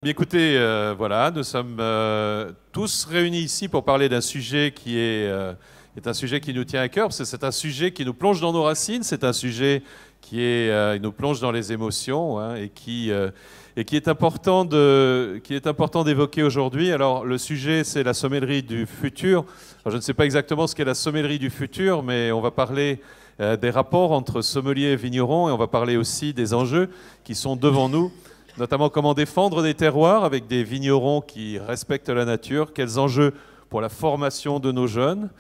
Bien, écoutez, voilà, nous sommes tous réunis ici pour parler d'un sujet qui est un sujet qui nous tient à cœur, parce que c'est un sujet qui nous plonge dans nos racines, c'est un sujet qui nous plonge dans les émotions, hein, et qui est important d'évoquer aujourd'hui. Alors, le sujet, c'est la sommellerie du futur. Alors, je ne sais pas exactement ce qu'est la sommellerie du futur, mais on va parler des rapports entre sommeliers et vignerons, et on va parler aussi des enjeux qui sont devant nous, notamment comment défendre des terroirs avec des vignerons qui respectent la nature, quels enjeux pour la formation de nos jeunes,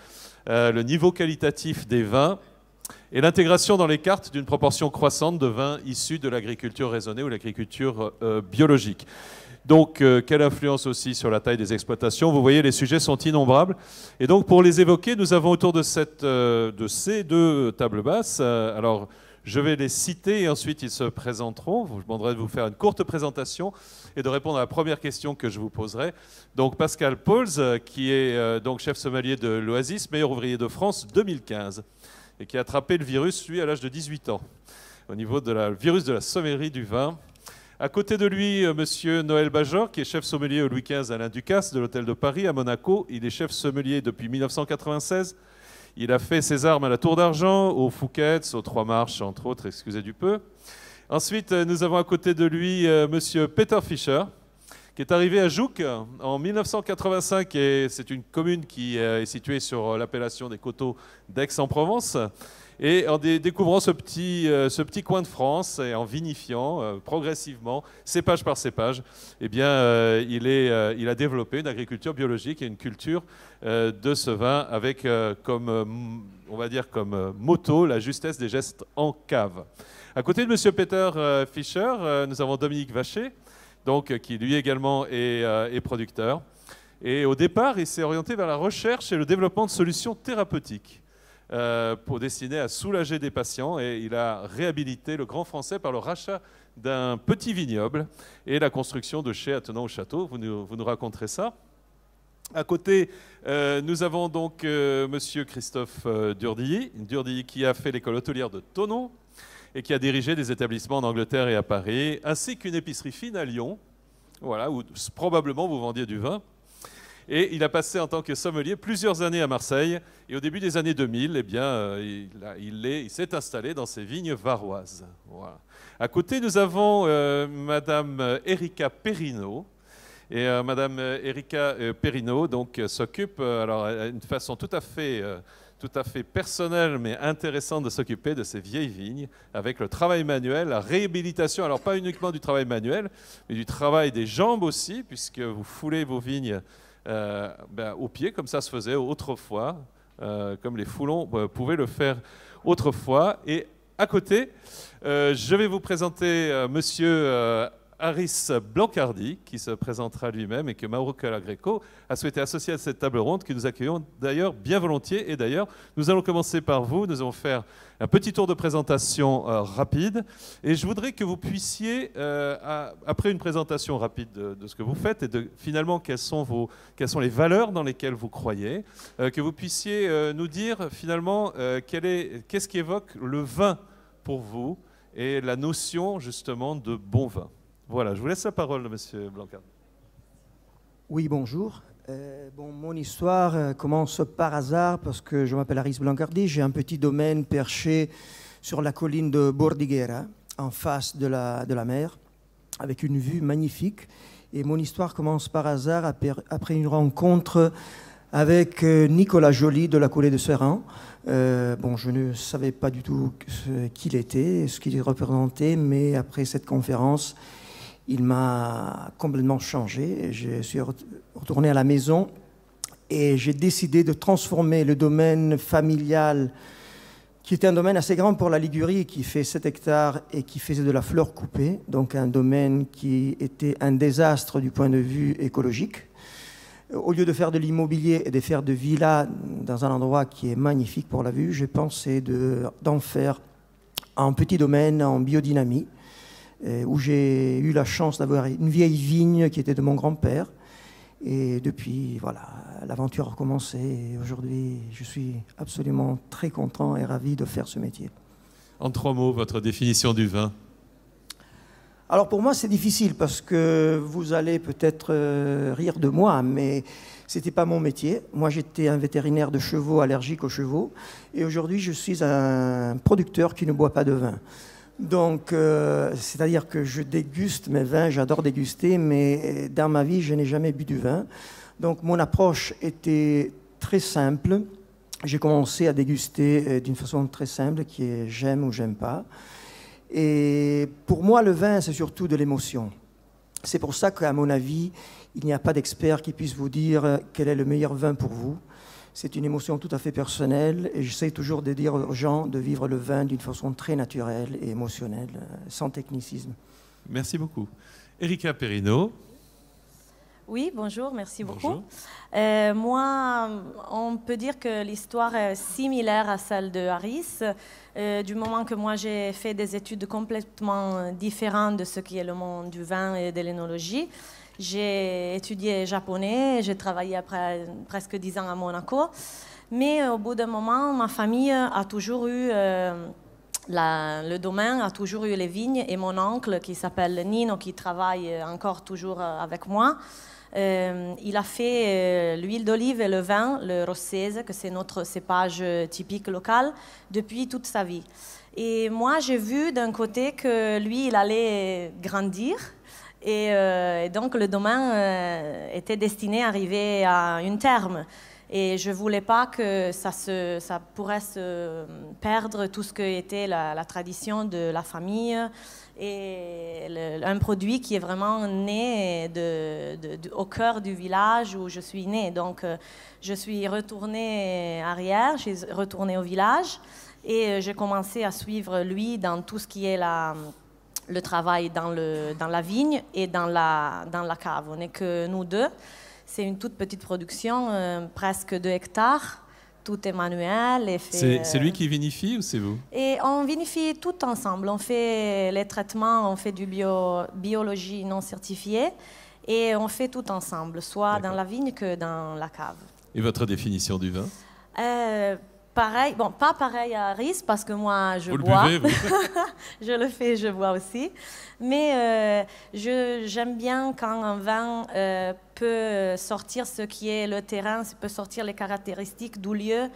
le niveau qualitatif des vins et l'intégration dans les cartes d'une proportion croissante de vins issus de l'agriculture raisonnée ou l'agriculture biologique. Donc, quelle influence aussi sur la taille des exploitations? Vous voyez, les sujets sont innombrables. Et donc, pour les évoquer, nous avons autour de ces deux tables basses, alors, je vais les citer et ensuite ils se présenteront. Je vous demanderai de vous faire une courte présentation et de répondre à la première question que je vous poserai. Donc Pascal Pauls, qui est donc chef sommelier de l'Oasis, meilleur ouvrier de France 2015, et qui a attrapé le virus, lui, à l'âge de 18 ans, au niveau de la virus de la sommellerie du vin. À côté de lui, monsieur Noël Bajor, qui est chef sommelier au Louis XV Alain Ducasse de l'Hôtel de Paris à Monaco. Il est chef sommelier depuis 1996. Il a fait ses armes à la Tour d'Argent, aux Fouquet's, aux Trois Marches, entre autres, excusez du peu. Ensuite, nous avons à côté de lui monsieur Peter Fischer, qui est arrivé à Jouques en 1985, et c'est une commune qui est située sur l'appellation des coteaux d'Aix-en-Provence. Et en découvrant ce petit coin de France et en vinifiant progressivement, cépage par cépage, eh bien, il a développé une agriculture biologique et une culture de ce vin avec, comme motto, la justesse des gestes en cave. À côté de M. Peter Fischer, nous avons Dominique Vacher, donc, qui lui également est producteur. Et au départ, il s'est orienté vers la recherche et le développement de solutions thérapeutiques pour destiner à soulager des patients, et il a réhabilité le Grand Français par le rachat d'un petit vignoble et la construction de chais attenant au château. Vous nous raconterez ça. À côté, nous avons donc monsieur Christophe Durdilly, qui a fait l'école hôtelière de Thonon et qui a dirigé des établissements en Angleterre et à Paris, ainsi qu'une épicerie fine à Lyon, voilà, où probablement vous vendiez du vin. Et il a passé en tant que sommelier plusieurs années à Marseille. Et au début des années 2000, eh bien, il s'est installé dans ses vignes varoises. Voilà. À côté, nous avons Madame Erika Perrineau. Et Madame Erika Perrineau s'occupe, alors d'une façon tout à fait personnelle mais intéressante, de s'occuper de ces vieilles vignes avec le travail manuel, la réhabilitation. Alors pas uniquement du travail manuel, mais du travail des jambes aussi, puisque vous foulez vos vignes au pied, comme ça se faisait autrefois, comme les foulons pouvaient le faire autrefois. Et à côté, je vais vous présenter monsieur Harris Blancardi, qui se présentera lui-même et que Mauro Calagreco a souhaité associer à cette table ronde, que nous accueillons d'ailleurs bien volontiers. Et d'ailleurs, nous allons commencer par vous. Nous allons faire un petit tour de présentation rapide. Et je voudrais que vous puissiez, après une présentation rapide de ce que vous faites et de finalement quelles sont les valeurs dans lesquelles vous croyez, que vous puissiez nous dire finalement qu'est-ce qui évoque le vin pour vous et la notion justement de bon vin. Voilà, je vous laisse la parole, monsieur Blancardi. Oui, bonjour. Mon histoire commence par hasard parce que je m'appelle Harris Blancardi. J'ai un petit domaine perché sur la colline de Bordighera, en face de la mer, avec une vue magnifique. Et mon histoire commence par hasard après une rencontre avec Nicolas Joly de la Coulée de Serran. Je ne savais pas du tout qui il était, ce qu'il représentait, mais après cette conférence, il m'a complètement changé. Je suis retourné à la maison et j'ai décidé de transformer le domaine familial, qui était un domaine assez grand pour la Ligurie, qui fait 7 hectares et qui faisait de la fleur coupée, donc un domaine qui était un désastre du point de vue écologique. Au lieu de faire de l'immobilier et de faire de villas dans un endroit qui est magnifique pour la vue, j'ai pensé d'en faire un petit domaine en biodynamie, où j'ai eu la chance d'avoir une vieille vigne qui était de mon grand-père. Et depuis, voilà, l'aventure a recommencé. Et aujourd'hui, je suis absolument très content et ravi de faire ce métier. En 3 mots, votre définition du vin? Alors pour moi, c'est difficile parce que vous allez peut-être rire de moi, mais ce n'était pas mon métier. Moi, j'étais un vétérinaire de chevaux allergique aux chevaux. Et aujourd'hui, je suis un producteur qui ne boit pas de vin. Donc, c'est-à-dire que je déguste mes vins, j'adore déguster, mais dans ma vie, je n'ai jamais bu du vin. Donc, mon approche était très simple. J'ai commencé à déguster d'une façon très simple, qui est j'aime ou j'aime pas. Et pour moi, le vin, c'est surtout de l'émotion. C'est pour ça qu'à mon avis, il n'y a pas d'expert qui puisse vous dire quel est le meilleur vin pour vous. C'est une émotion tout à fait personnelle et j'essaie toujours de dire aux gens de vivre le vin d'une façon très naturelle et émotionnelle, sans technicisme. Merci beaucoup. Erika Perino. Oui, bonjour, merci beaucoup. Bonjour. Moi, on peut dire que l'histoire est similaire à celle de Harris. Du moment que moi, j'ai fait des études complètement différentes de ce qui est le monde du vin et de l'énologie. J'ai étudié japonais, j'ai travaillé après presque 10 ans à Monaco. Mais au bout d'un moment, ma famille a toujours eu le domaine, a toujours eu les vignes. Et mon oncle, qui s'appelle Nino, qui travaille encore toujours avec moi, il a fait l'huile d'olive et le vin, le rossese, que c'est notre cépage typique local, depuis toute sa vie. Et moi, j'ai vu d'un côté que lui, il allait grandir. Et donc, le domaine était destiné à arriver à un terme. Et je ne voulais pas que ça pourrait se perdre tout ce que était la tradition de la famille et un produit qui est vraiment né au cœur du village où je suis née. Donc, je suis retournée arrière, je suis retournée au village et j'ai commencé à suivre lui dans tout ce qui est le travail dans la vigne et dans la cave. On n'est que nous deux. C'est une toute petite production, presque 2 hectares. Tout est manuel. C'est lui qui vinifie ou c'est vous? Et on vinifie tout ensemble. On fait les traitements, on fait du biologie non certifiée et on fait tout ensemble, soit dans la vigne que dans la cave. Et votre définition du vin? Pareil, bon, pas pareil à Harris parce que moi je vous bois. Le buvez, vous? Je le fais, je bois aussi. Mais j'aime bien quand un vin peut sortir ce qui est le terrain, peut sortir les caractéristiques du lieu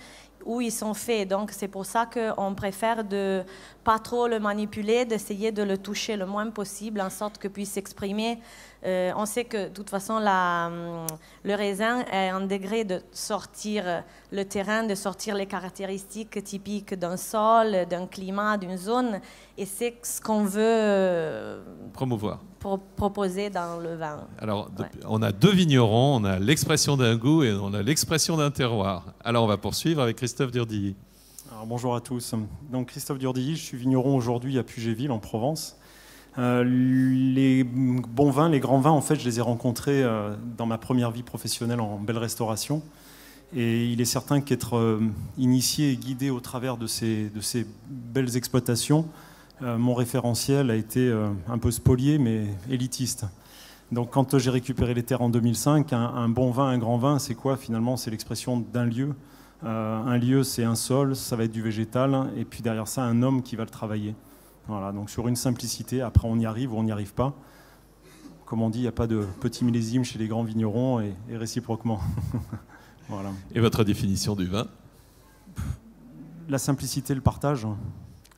où ils sont faits. Donc c'est pour ça qu'on préfère de pas trop le manipuler, d'essayer de le toucher le moins possible en sorte que puisse s'exprimer. On sait que de toute façon le raisin est en degré de sortir le terrain, de sortir les caractéristiques typiques d'un sol, d'un climat, d'une zone. Et c'est ce qu'on veut promouvoir. Proposer dans le vin. Alors, on a 2 vignerons, on a l'expression d'un goût et on a l'expression d'un terroir. Alors, on va poursuivre avec Christophe Durdilly. Alors, bonjour à tous. Donc, Christophe Durdilly, je suis vigneron aujourd'hui à Pugéville, en Provence. Les bons vins, les grands vins, en fait, je les ai rencontrés dans ma première vie professionnelle en belle restauration. Et il est certain qu'être initié et guidé au travers de ces belles exploitations, mon référentiel a été un peu spolié, mais élitiste. Donc quand j'ai récupéré les terres en 2005, un bon vin, un grand vin, c'est quoi finalement? C'est l'expression d'un lieu. Un lieu, c'est un sol, ça va être du végétal, et puis derrière ça, un homme qui va le travailler. Voilà, donc sur une simplicité, après on y arrive ou on n'y arrive pas. Comme on dit, il n'y a pas de petit millésime chez les grands vignerons et réciproquement. Voilà. Et votre définition du vin? La simplicité, le partage.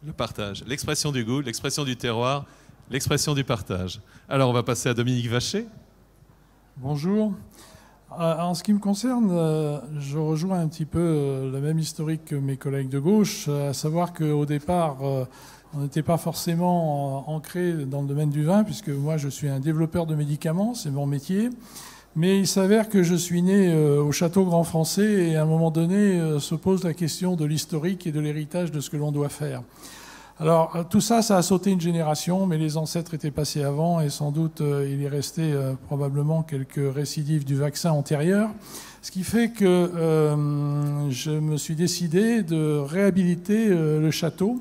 Le partage, l'expression du goût, l'expression du terroir, l'expression du partage. Alors on va passer à Dominique Vacher. Bonjour. En ce qui me concerne, je rejoins un petit peu le même historique que mes collègues de gauche, à savoir qu'au départ, on n'était pas forcément ancré dans le domaine du vin, puisque moi je suis un développeur de médicaments, c'est mon métier. Mais il s'avère que je suis né au Château Grand Français et à un moment donné se pose la question de l'historique et de l'héritage de ce que l'on doit faire. Alors tout ça, ça a sauté une génération, mais les ancêtres étaient passés avant et sans doute il est resté probablement quelques récidives du vaccin antérieur. Ce qui fait que je me suis décidé de réhabiliter le château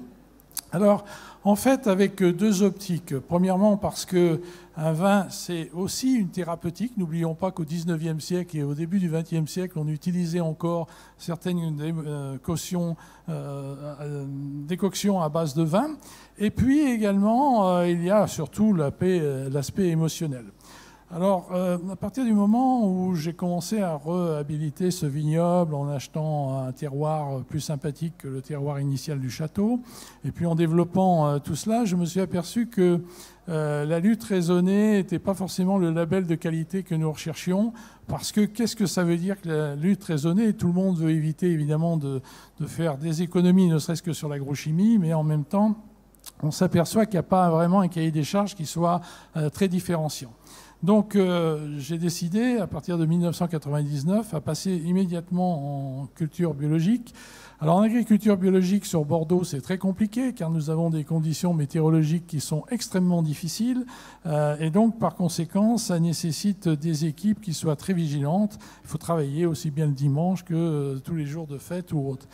Alors, en fait, avec deux optiques. Premièrement, parce qu'un vin, c'est aussi une thérapeutique. N'oublions pas qu'au XIXe siècle et au début du XXe siècle, on utilisait encore certaines décoctions à base de vin. Et puis également, il y a surtout l'aspect émotionnel. Alors, à partir du moment où j'ai commencé à réhabiliter ce vignoble en achetant un terroir plus sympathique que le terroir initial du château, et puis en développant tout cela, je me suis aperçu que la lutte raisonnée n'était pas forcément le label de qualité que nous recherchions, parce que qu'est-ce que ça veut dire que la lutte raisonnée? Tout le monde veut éviter évidemment de faire des économies, ne serait-ce que sur l'agrochimie, mais en même temps, on s'aperçoit qu'il n'y a pas vraiment un cahier des charges qui soit très différenciant. Donc j'ai décidé, à partir de 1999, à passer immédiatement en culture biologique. Alors en agriculture biologique sur Bordeaux, c'est très compliqué car nous avons des conditions météorologiques qui sont extrêmement difficiles et donc par conséquent, ça nécessite des équipes qui soient très vigilantes. Il faut travailler aussi bien le dimanche que tous les jours de fête ou autre.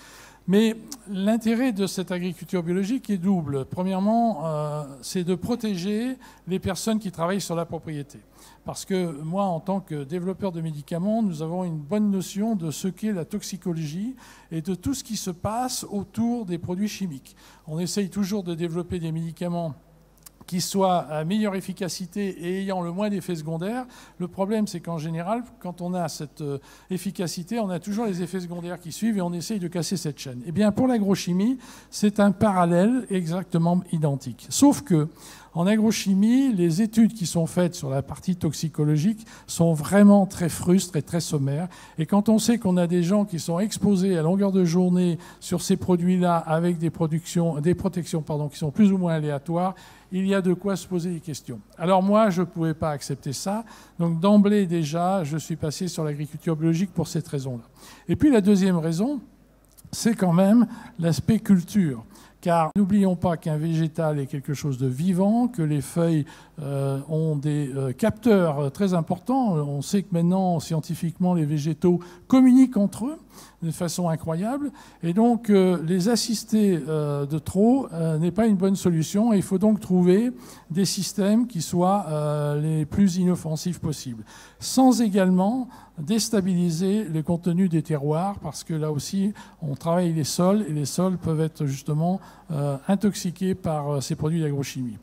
Mais l'intérêt de cette agriculture biologique est double. Premièrement, c'est de protéger les personnes qui travaillent sur la propriété. Parce que moi, en tant que développeur de médicaments, nous avons une bonne notion de ce qu'est la toxicologie et de tout ce qui se passe autour des produits chimiques. On essaye toujours de développer des médicaments qui soient à meilleure efficacité et ayant le moins d'effets secondaires. Le problème, c'est qu'en général, quand on a cette efficacité, on a toujours les effets secondaires qui suivent et on essaye de casser cette chaîne. Eh bien, pour l'agrochimie, c'est un parallèle exactement identique. Sauf que, en agrochimie, les études qui sont faites sur la partie toxicologique sont vraiment très frustres et très sommaires. Et quand on sait qu'on a des gens qui sont exposés à longueur de journée sur ces produits-là avec des protections qui sont plus ou moins aléatoires, il y a de quoi se poser des questions. Alors moi, je ne pouvais pas accepter ça. Donc d'emblée déjà, je suis passé sur l'agriculture biologique pour cette raison-là. Et puis la deuxième raison, c'est quand même l'aspect culture. Car n'oublions pas qu'un végétal est quelque chose de vivant, que les feuilles ont des capteurs très importants. On sait que maintenant, scientifiquement, les végétaux communiquent entre eux de façon incroyable. Et donc, les assister de trop n'est pas une bonne solution. Et il faut donc trouver des systèmes qui soient les plus inoffensifs possibles. Sans également déstabiliser les contenus des terroirs, parce que là aussi, on travaille les sols, et les sols peuvent être justement intoxiqués par ces produits d'agrochimie.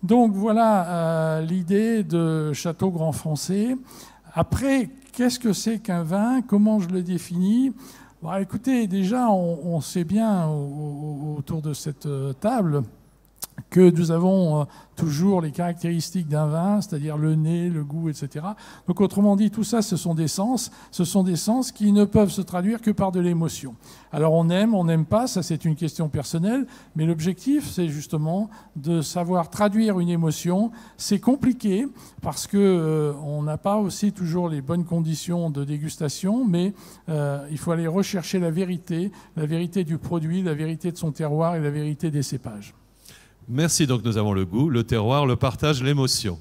Donc voilà l'idée de Château Grand Foncé. Après, qu'est-ce que c'est qu'un vin? Comment je le définis? Bon, écoutez, déjà, on sait bien autour de cette table que nous avons toujours les caractéristiques d'un vin, c'est-à-dire le nez, le goût, etc. Donc autrement dit, tout ça, ce sont des sens qui ne peuvent se traduire que par de l'émotion. Alors on n'aime pas, ça c'est une question personnelle, mais l'objectif, c'est justement de savoir traduire une émotion. C'est compliqué parce qu'on n'a pas aussi toujours les bonnes conditions de dégustation, mais il faut aller rechercher la vérité du produit, la vérité de son terroir et la vérité des cépages. Merci, donc nous avons le goût, le terroir, le partage, l'émotion.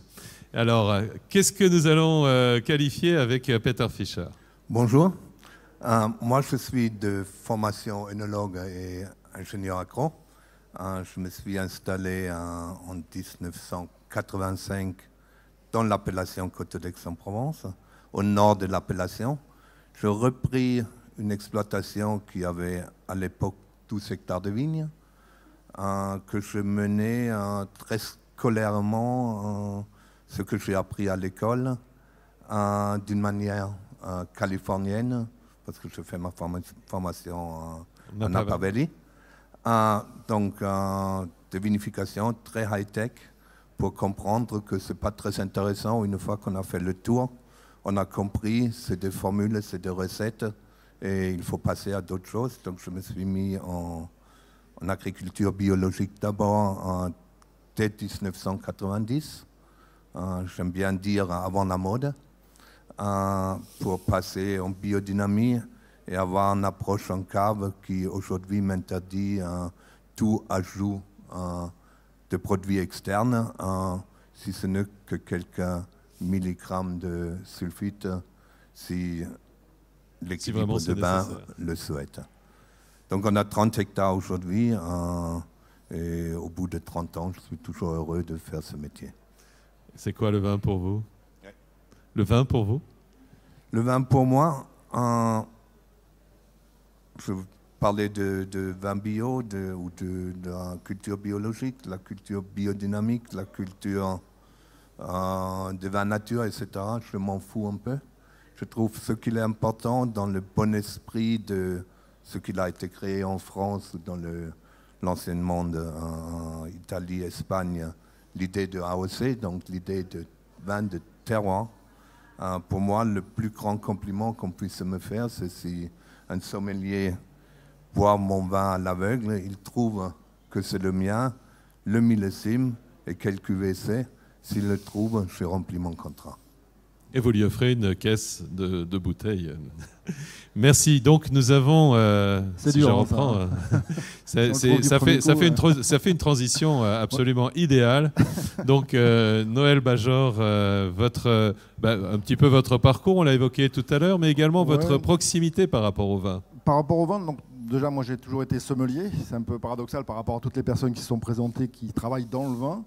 Alors, qu'est-ce que nous allons qualifier avec Peter Fischer? Bonjour, moi je suis de formation œnologue et ingénieur agro. Je me suis installé en 1985 dans l'appellation Côte d'Aix-en-Provence, au nord de l'appellation. J'ai repris une exploitation qui avait à l'époque 12 hectares de vignes. Que je menais très scolairement, ce que j'ai appris à l'école, d'une manière californienne, parce que je fais ma formation en Napa Valley. Donc, de vinification très high-tech pour comprendre que ce n'est pas très intéressant. Une fois qu'on a fait le tour, on a compris, c'est des formules, c'est des recettes, et il faut passer à d'autres choses. Donc, je me suis mis en agriculture biologique d'abord dès 1990, j'aime bien dire avant la mode, pour passer en biodynamie et avoir une approche en cave qui aujourd'hui m'interdit tout ajout de produits externes, si ce n'est que quelques milligrammes de sulfite, si l'équilibre de vin le souhaite. Donc on a 30 hectares aujourd'hui Et au bout de 30 ans, je suis toujours heureux de faire ce métier. C'est quoi le vin pour vous? Le vin pour vous? Le vin pour moi, je parlais de vin bio ou de la culture biologique, la culture biodynamique, la culture de vin nature, etc. Je m'en fous un peu. Je trouve ce qu'il est important dans le bon esprit de ce qu'il a été créé en France, dans l'ancien monde, en Italie, Espagne, l'idée de AOC, donc l'idée de vin de terroir. Pour moi, le plus grand compliment qu'on puisse me faire, c'est si un sommelier boit mon vin à l'aveugle, il trouve que c'est le mien, le millésime et quel cuvée c'est. S'il le trouve, je remplis mon contrat. Et vous lui offrez une caisse de bouteilles. Merci. Donc nous avons... c'est dur, je reprends, ça fait une transition absolument idéale. Donc Noël Bajor, un petit peu votre parcours, on l'a évoqué tout à l'heure, mais également votre proximité par rapport au vin. Par rapport au vin, donc, déjà moi j'ai toujours été sommelier. C'est un peu paradoxal par rapport à toutes les personnes qui se sont présentées, qui travaillent dans le vin.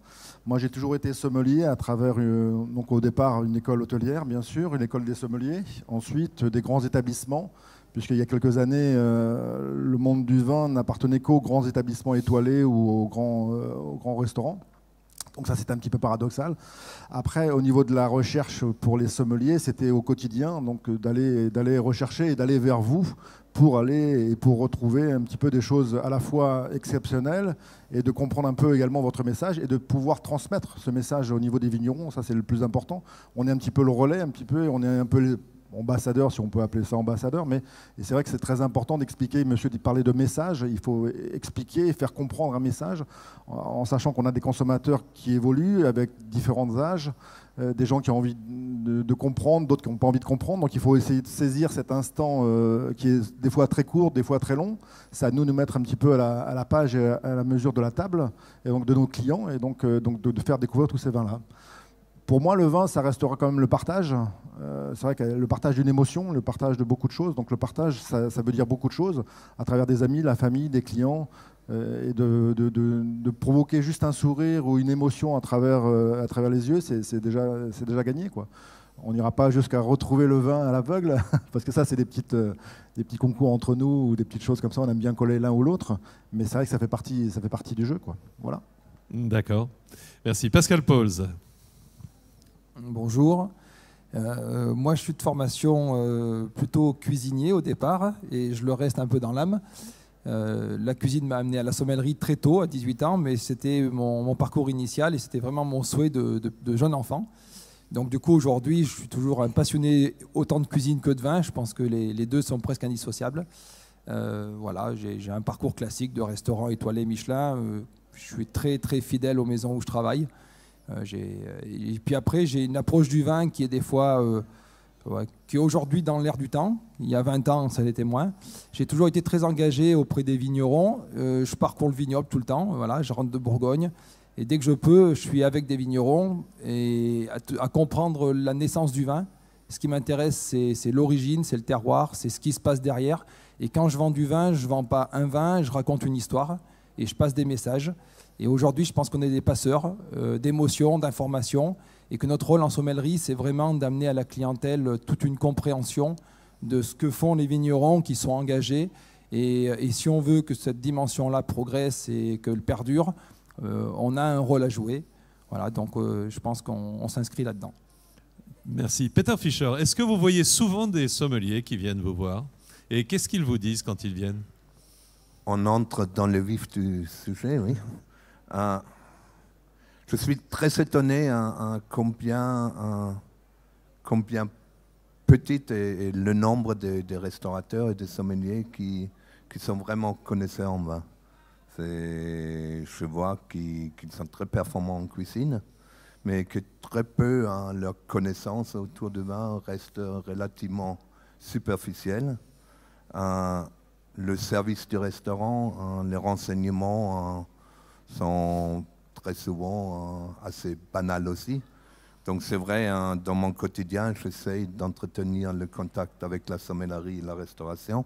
Moi, j'ai toujours été sommelier à travers, donc au départ, une école hôtelière, bien sûr, une école des sommeliers, ensuite des grands établissements, puisqu'il y a quelques années, le monde du vin n'appartenait qu'aux grands établissements étoilés ou aux grands restaurants. Donc ça, c'est un petit peu paradoxal. Après, au niveau de la recherche pour les sommeliers, c'était au quotidien, donc d'aller rechercher et d'aller vers vous pour aller et pour retrouver un petit peu des choses à la fois exceptionnelles et de comprendre un peu également votre message et de pouvoir transmettre ce message au niveau des vignerons. Ça, c'est le plus important. On est un petit peu le relais, un petit peu, on est un peu les ambassadeurs, si on peut appeler ça ambassadeur, mais c'est vrai que c'est très important d'expliquer. Monsieur parlait de message, il faut expliquer et faire comprendre un message en sachant qu'on a des consommateurs qui évoluent avec différents âges, des gens qui ont envie de comprendre, d'autres qui n'ont pas envie de comprendre. Donc il faut essayer de saisir cet instant qui est des fois très court, des fois très long. C'est à nous de nous mettre un petit peu à la page et à la mesure de la table, et donc de nos clients, et donc de faire découvrir tous ces vins-là. Pour moi, le vin, ça restera quand même le partage. C'est vrai que le partage d'une émotion, le partage de beaucoup de choses. Donc le partage, ça veut dire beaucoup de choses à travers des amis, la famille, des clients, et de provoquer juste un sourire ou une émotion à travers les yeux, c'est déjà gagné, quoi. On n'ira pas jusqu'à retrouver le vin à l'aveugle, parce que ça, c'est des petits concours entre nous ou des petites choses comme ça. On aime bien coller l'un ou l'autre, mais c'est vrai que ça fait partie du jeu, quoi. Voilà. D'accord. Merci. Pascal Pauls. Bonjour. Moi, je suis de formation plutôt cuisinier au départ, et je le reste un peu dans l'âme. La cuisine m'a amené à la sommellerie très tôt, à 18 ans, mais c'était mon parcours initial et c'était vraiment mon souhait de jeune enfant. Donc du coup, aujourd'hui, je suis toujours un passionné autant de cuisine que de vin. Je pense que les deux sont presque indissociables. Voilà, j'ai un parcours classique de restaurant étoilé Michelin. Je suis très, très fidèle aux maisons où je travaille. Et puis après, j'ai une approche du vin qui est des fois... qui est aujourd'hui dans l'air du temps. Il y a 20 ans, ça l'était moins. J'ai toujours été très engagé auprès des vignerons. Je parcours le vignoble tout le temps. Voilà, je rentre de Bourgogne. Et dès que je peux, je suis avec des vignerons et à comprendre la naissance du vin. Ce qui m'intéresse, c'est l'origine, c'est le terroir, c'est ce qui se passe derrière. Et quand je vends du vin, je ne vends pas un vin, je raconte une histoire et je passe des messages. Et aujourd'hui, je pense qu'on est des passeurs d'émotions, d'informations, et que notre rôle en sommellerie, c'est vraiment d'amener à la clientèle toute une compréhension de ce que font les vignerons qui sont engagés. Et si on veut que cette dimension-là progresse et qu'elle perdure, on a un rôle à jouer. Voilà, donc je pense qu'on s'inscrit là-dedans. Merci. Peter Fischer, est-ce que vous voyez souvent des sommeliers qui viennent vous voir? Et qu'est-ce qu'ils vous disent quand ils viennent? On entre dans le vif du sujet, oui. Je suis très étonné combien petit est le nombre de restaurateurs et de sommeliers qui sont vraiment connaisseurs en vin. Je vois qu'ils sont très performants en cuisine, mais que très peu, leur connaissance autour du vin reste relativement superficielle. Le service du restaurant, les renseignements sont très souvent assez banals aussi. Donc c'est vrai, dans mon quotidien, j'essaie d'entretenir le contact avec la sommellerie et la restauration.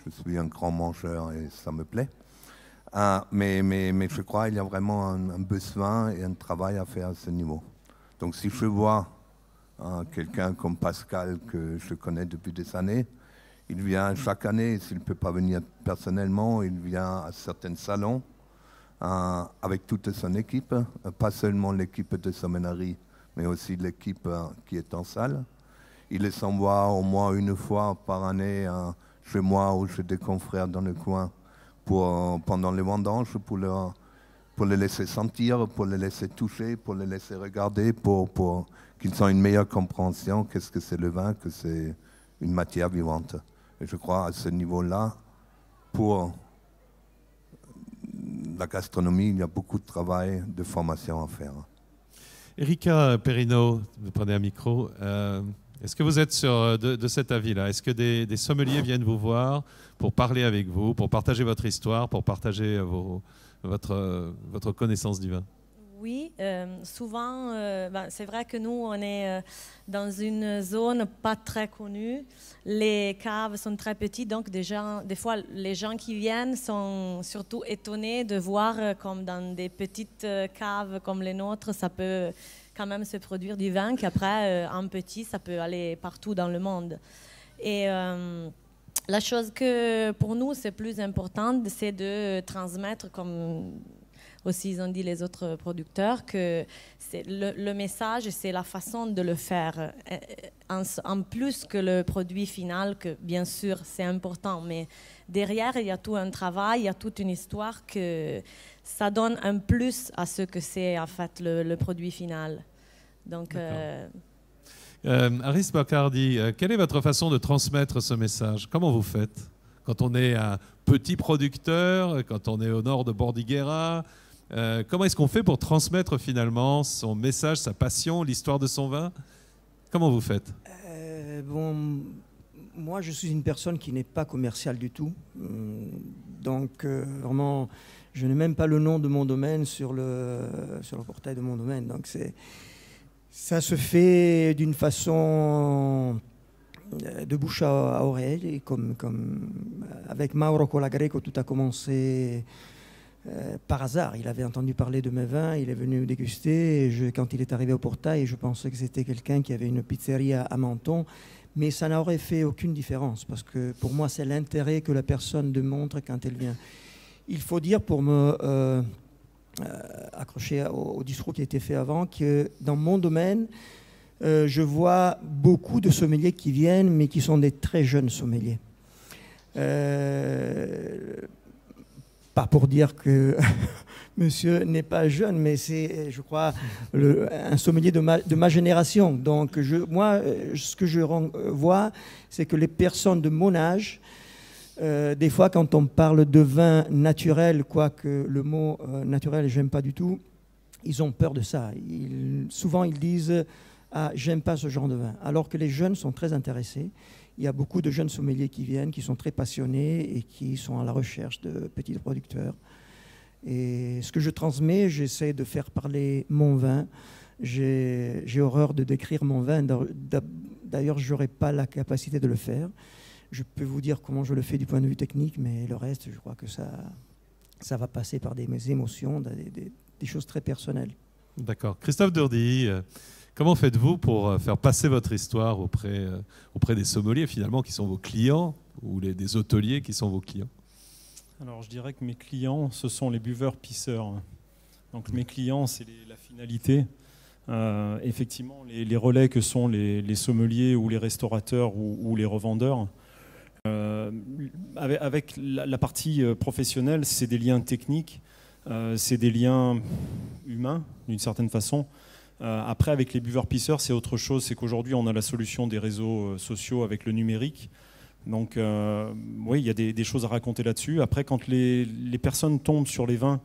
Je suis un grand mangeur et ça me plaît. Mais je crois qu'il y a vraiment un besoin et un travail à faire à ce niveau. Donc si je vois quelqu'un comme Pascal, que je connais depuis des années, il vient chaque année, s'il ne peut pas venir personnellement, il vient à certains salons avec toute son équipe, pas seulement l'équipe de sommellerie, mais aussi l'équipe qui est en salle. Il les envoie au moins une fois par année chez moi ou chez des confrères dans le coin pendant les vendanges pour les laisser sentir, pour les laisser toucher, pour les laisser regarder, pour qu'ils aient une meilleure compréhension qu'est-ce que c'est le vin, que c'est une matière vivante. Et je crois à ce niveau-là, pour la gastronomie, il y a beaucoup de travail, de formation à faire. Erika Perino, vous prenez un micro. Est-ce que vous êtes de cet avis-là? Est-ce que des sommeliers viennent vous voir pour parler avec vous, pour partager votre histoire, pour partager votre connaissance du vin? Oui, souvent, c'est vrai que nous, on est dans une zone pas très connue. Les caves sont très petites, donc des fois, les gens qui viennent sont surtout étonnés de voir comme dans des petites caves comme les nôtres, ça peut quand même se produire du vin, qu'après, en petit, ça peut aller partout dans le monde. Et la chose que pour nous, c'est plus importante, c'est de transmettre, comme aussi ils ont dit les autres producteurs, que c'est le message, c'est la façon de le faire. En plus que le produit final, que bien sûr c'est important, mais derrière il y a tout un travail, il y a toute une histoire que ça donne un plus à ce que c'est en fait le produit final. Donc, Haris Bacardi, quelle est votre façon de transmettre ce message? Comment vous faites quand on est un petit producteur, quand on est au nord de Bordighera? Comment est-ce qu'on fait pour transmettre finalement son message, sa passion, l'histoire de son vin? Comment vous faites? Moi, je suis une personne qui n'est pas commerciale du tout. Donc, vraiment, je n'ai même pas le nom de mon domaine sur le portail de mon domaine. Donc, ça se fait d'une façon de bouche à oreille, et comme avec Mauro Colagreco, tout a commencé par hasard. Il avait entendu parler de mes vins, il est venu déguster, et quand il est arrivé au portail, je pensais que c'était quelqu'un qui avait une pizzeria à Menton, mais ça n'aurait fait aucune différence, parce que pour moi, c'est l'intérêt que la personne démontre quand elle vient. Il faut dire, pour me accrocher au discours qui a été fait avant, que dans mon domaine, je vois beaucoup de sommeliers qui viennent, mais qui sont des très jeunes sommeliers. Pas pour dire que monsieur n'est pas jeune, mais c'est, je crois, un sommelier de ma génération. Donc, moi, ce que je vois, c'est que les personnes de mon âge, des fois, quand on parle de vin naturel, quoique le mot naturel, j'aime pas du tout, ils ont peur de ça. Souvent, ils disent « Ah, j'aime pas ce genre de vin », alors que les jeunes sont très intéressés. Il y a beaucoup de jeunes sommeliers qui viennent, qui sont très passionnés et qui sont à la recherche de petits producteurs. Et ce que je transmets, j'essaie de faire parler mon vin. J'ai horreur de décrire mon vin. D'ailleurs, je n'aurais pas la capacité de le faire. Je peux vous dire comment je le fais du point de vue technique, mais le reste, je crois que ça va passer par des émotions, des choses très personnelles. D'accord. Christophe Durdy, comment faites-vous pour faire passer votre histoire auprès des sommeliers, finalement, qui sont vos clients, ou des hôteliers qui sont vos clients? Alors, je dirais que mes clients, ce sont les buveurs-pisseurs. Donc, mes clients, c'est la finalité. Effectivement, les relais que sont les sommeliers ou les restaurateurs ou les revendeurs, avec la partie professionnelle, c'est des liens techniques, c'est des liens humains, d'une certaine façon. Après, avec les buveurs-pisseurs, c'est autre chose. C'est qu'aujourd'hui, on a la solution des réseaux sociaux avec le numérique. Donc, oui, il y a des choses à raconter là-dessus. Après, quand les personnes tombent sur les vins,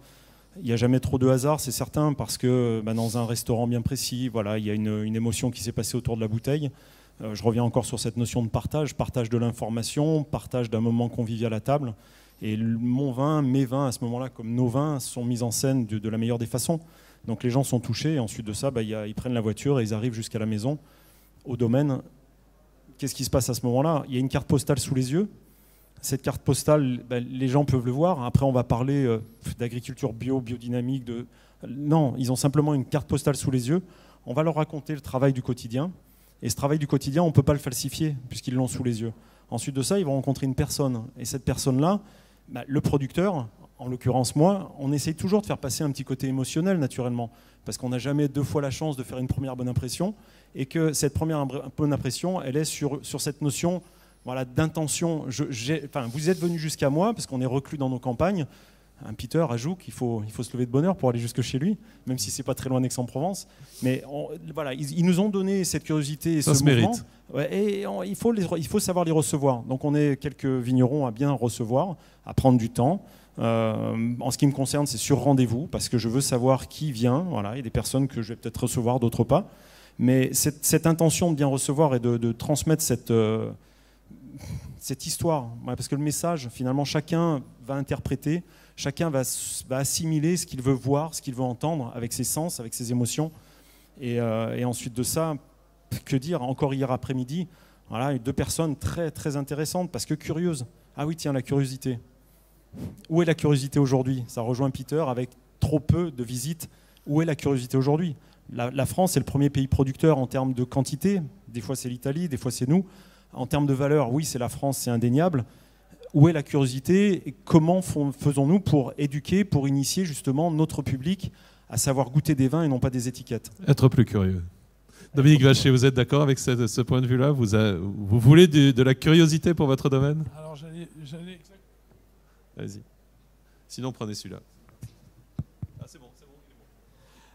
il n'y a jamais trop de hasard, c'est certain, parce que dans un restaurant bien précis, voilà, il y a une émotion qui s'est passée autour de la bouteille. Je reviens encore sur cette notion de partage de l'information, partage d'un moment convivial à table. Et mon vin, mes vins, à ce moment-là, comme nos vins, sont mis en scène de la meilleure des façons. Donc les gens sont touchés, et ensuite de ça, ils prennent la voiture et ils arrivent jusqu'à la maison, au domaine. Qu'est-ce qui se passe à ce moment-là? Il y a une carte postale sous les yeux. Cette carte postale, les gens peuvent le voir. Après, on va parler d'agriculture bio, biodynamique. Non, ils ont simplement une carte postale sous les yeux. On va leur raconter le travail du quotidien. Et ce travail du quotidien, on ne peut pas le falsifier puisqu'ils l'ont sous les yeux. Ensuite de ça, ils vont rencontrer une personne. Et cette personne-là, le producteur, en l'occurrence moi, on essaye toujours de faire passer un petit côté émotionnel naturellement. Parce qu'on n'a jamais 2 fois la chance de faire une première bonne impression. Et que cette première bonne impression, elle est sur cette notion d'intention. Vous êtes venu jusqu'à moi parce qu'on est reclus dans nos campagnes. Peter ajoute qu'il faut se lever de bonne heure pour aller jusque chez lui, même si c'est pas très loin d'Aix-en-Provence. Mais ils nous ont donné cette curiosité et ce mouvement. Mérite. Ouais, et il faut savoir les recevoir. Donc on est quelques vignerons à bien recevoir, à prendre du temps. En ce qui me concerne, c'est sur rendez-vous parce que je veux savoir qui vient. Voilà, il y a des personnes que je vais peut-être recevoir, d'autres pas. Mais cette intention de bien recevoir et de transmettre cette histoire, parce que le message, finalement, chacun va interpréter, chacun va assimiler ce qu'il veut voir, ce qu'il veut entendre avec ses sens, avec ses émotions. Et ensuite de ça, que dire, encore hier après-midi, 2 personnes très, très intéressantes, parce que curieuses. Ah oui, tiens, la curiosité. Où est la curiosité aujourd'hui? Ça rejoint Peter avec trop peu de visites. Où est la curiosité aujourd'hui? La France est le premier pays producteur en termes de quantité. Des fois, c'est l'Italie, des fois, c'est nous. En termes de valeur, oui, c'est la France, c'est indéniable. Où est la curiosité et comment faisons-nous pour éduquer, pour initier justement notre public à savoir goûter des vins et non pas des étiquettes? Être plus curieux. Dominique Vacher, vous êtes d'accord avec ce point de vue-là? Vous voulez de la curiosité pour votre domaine? Alors, j'allais Allez-y. Sinon, prenez celui-là. C'est bon.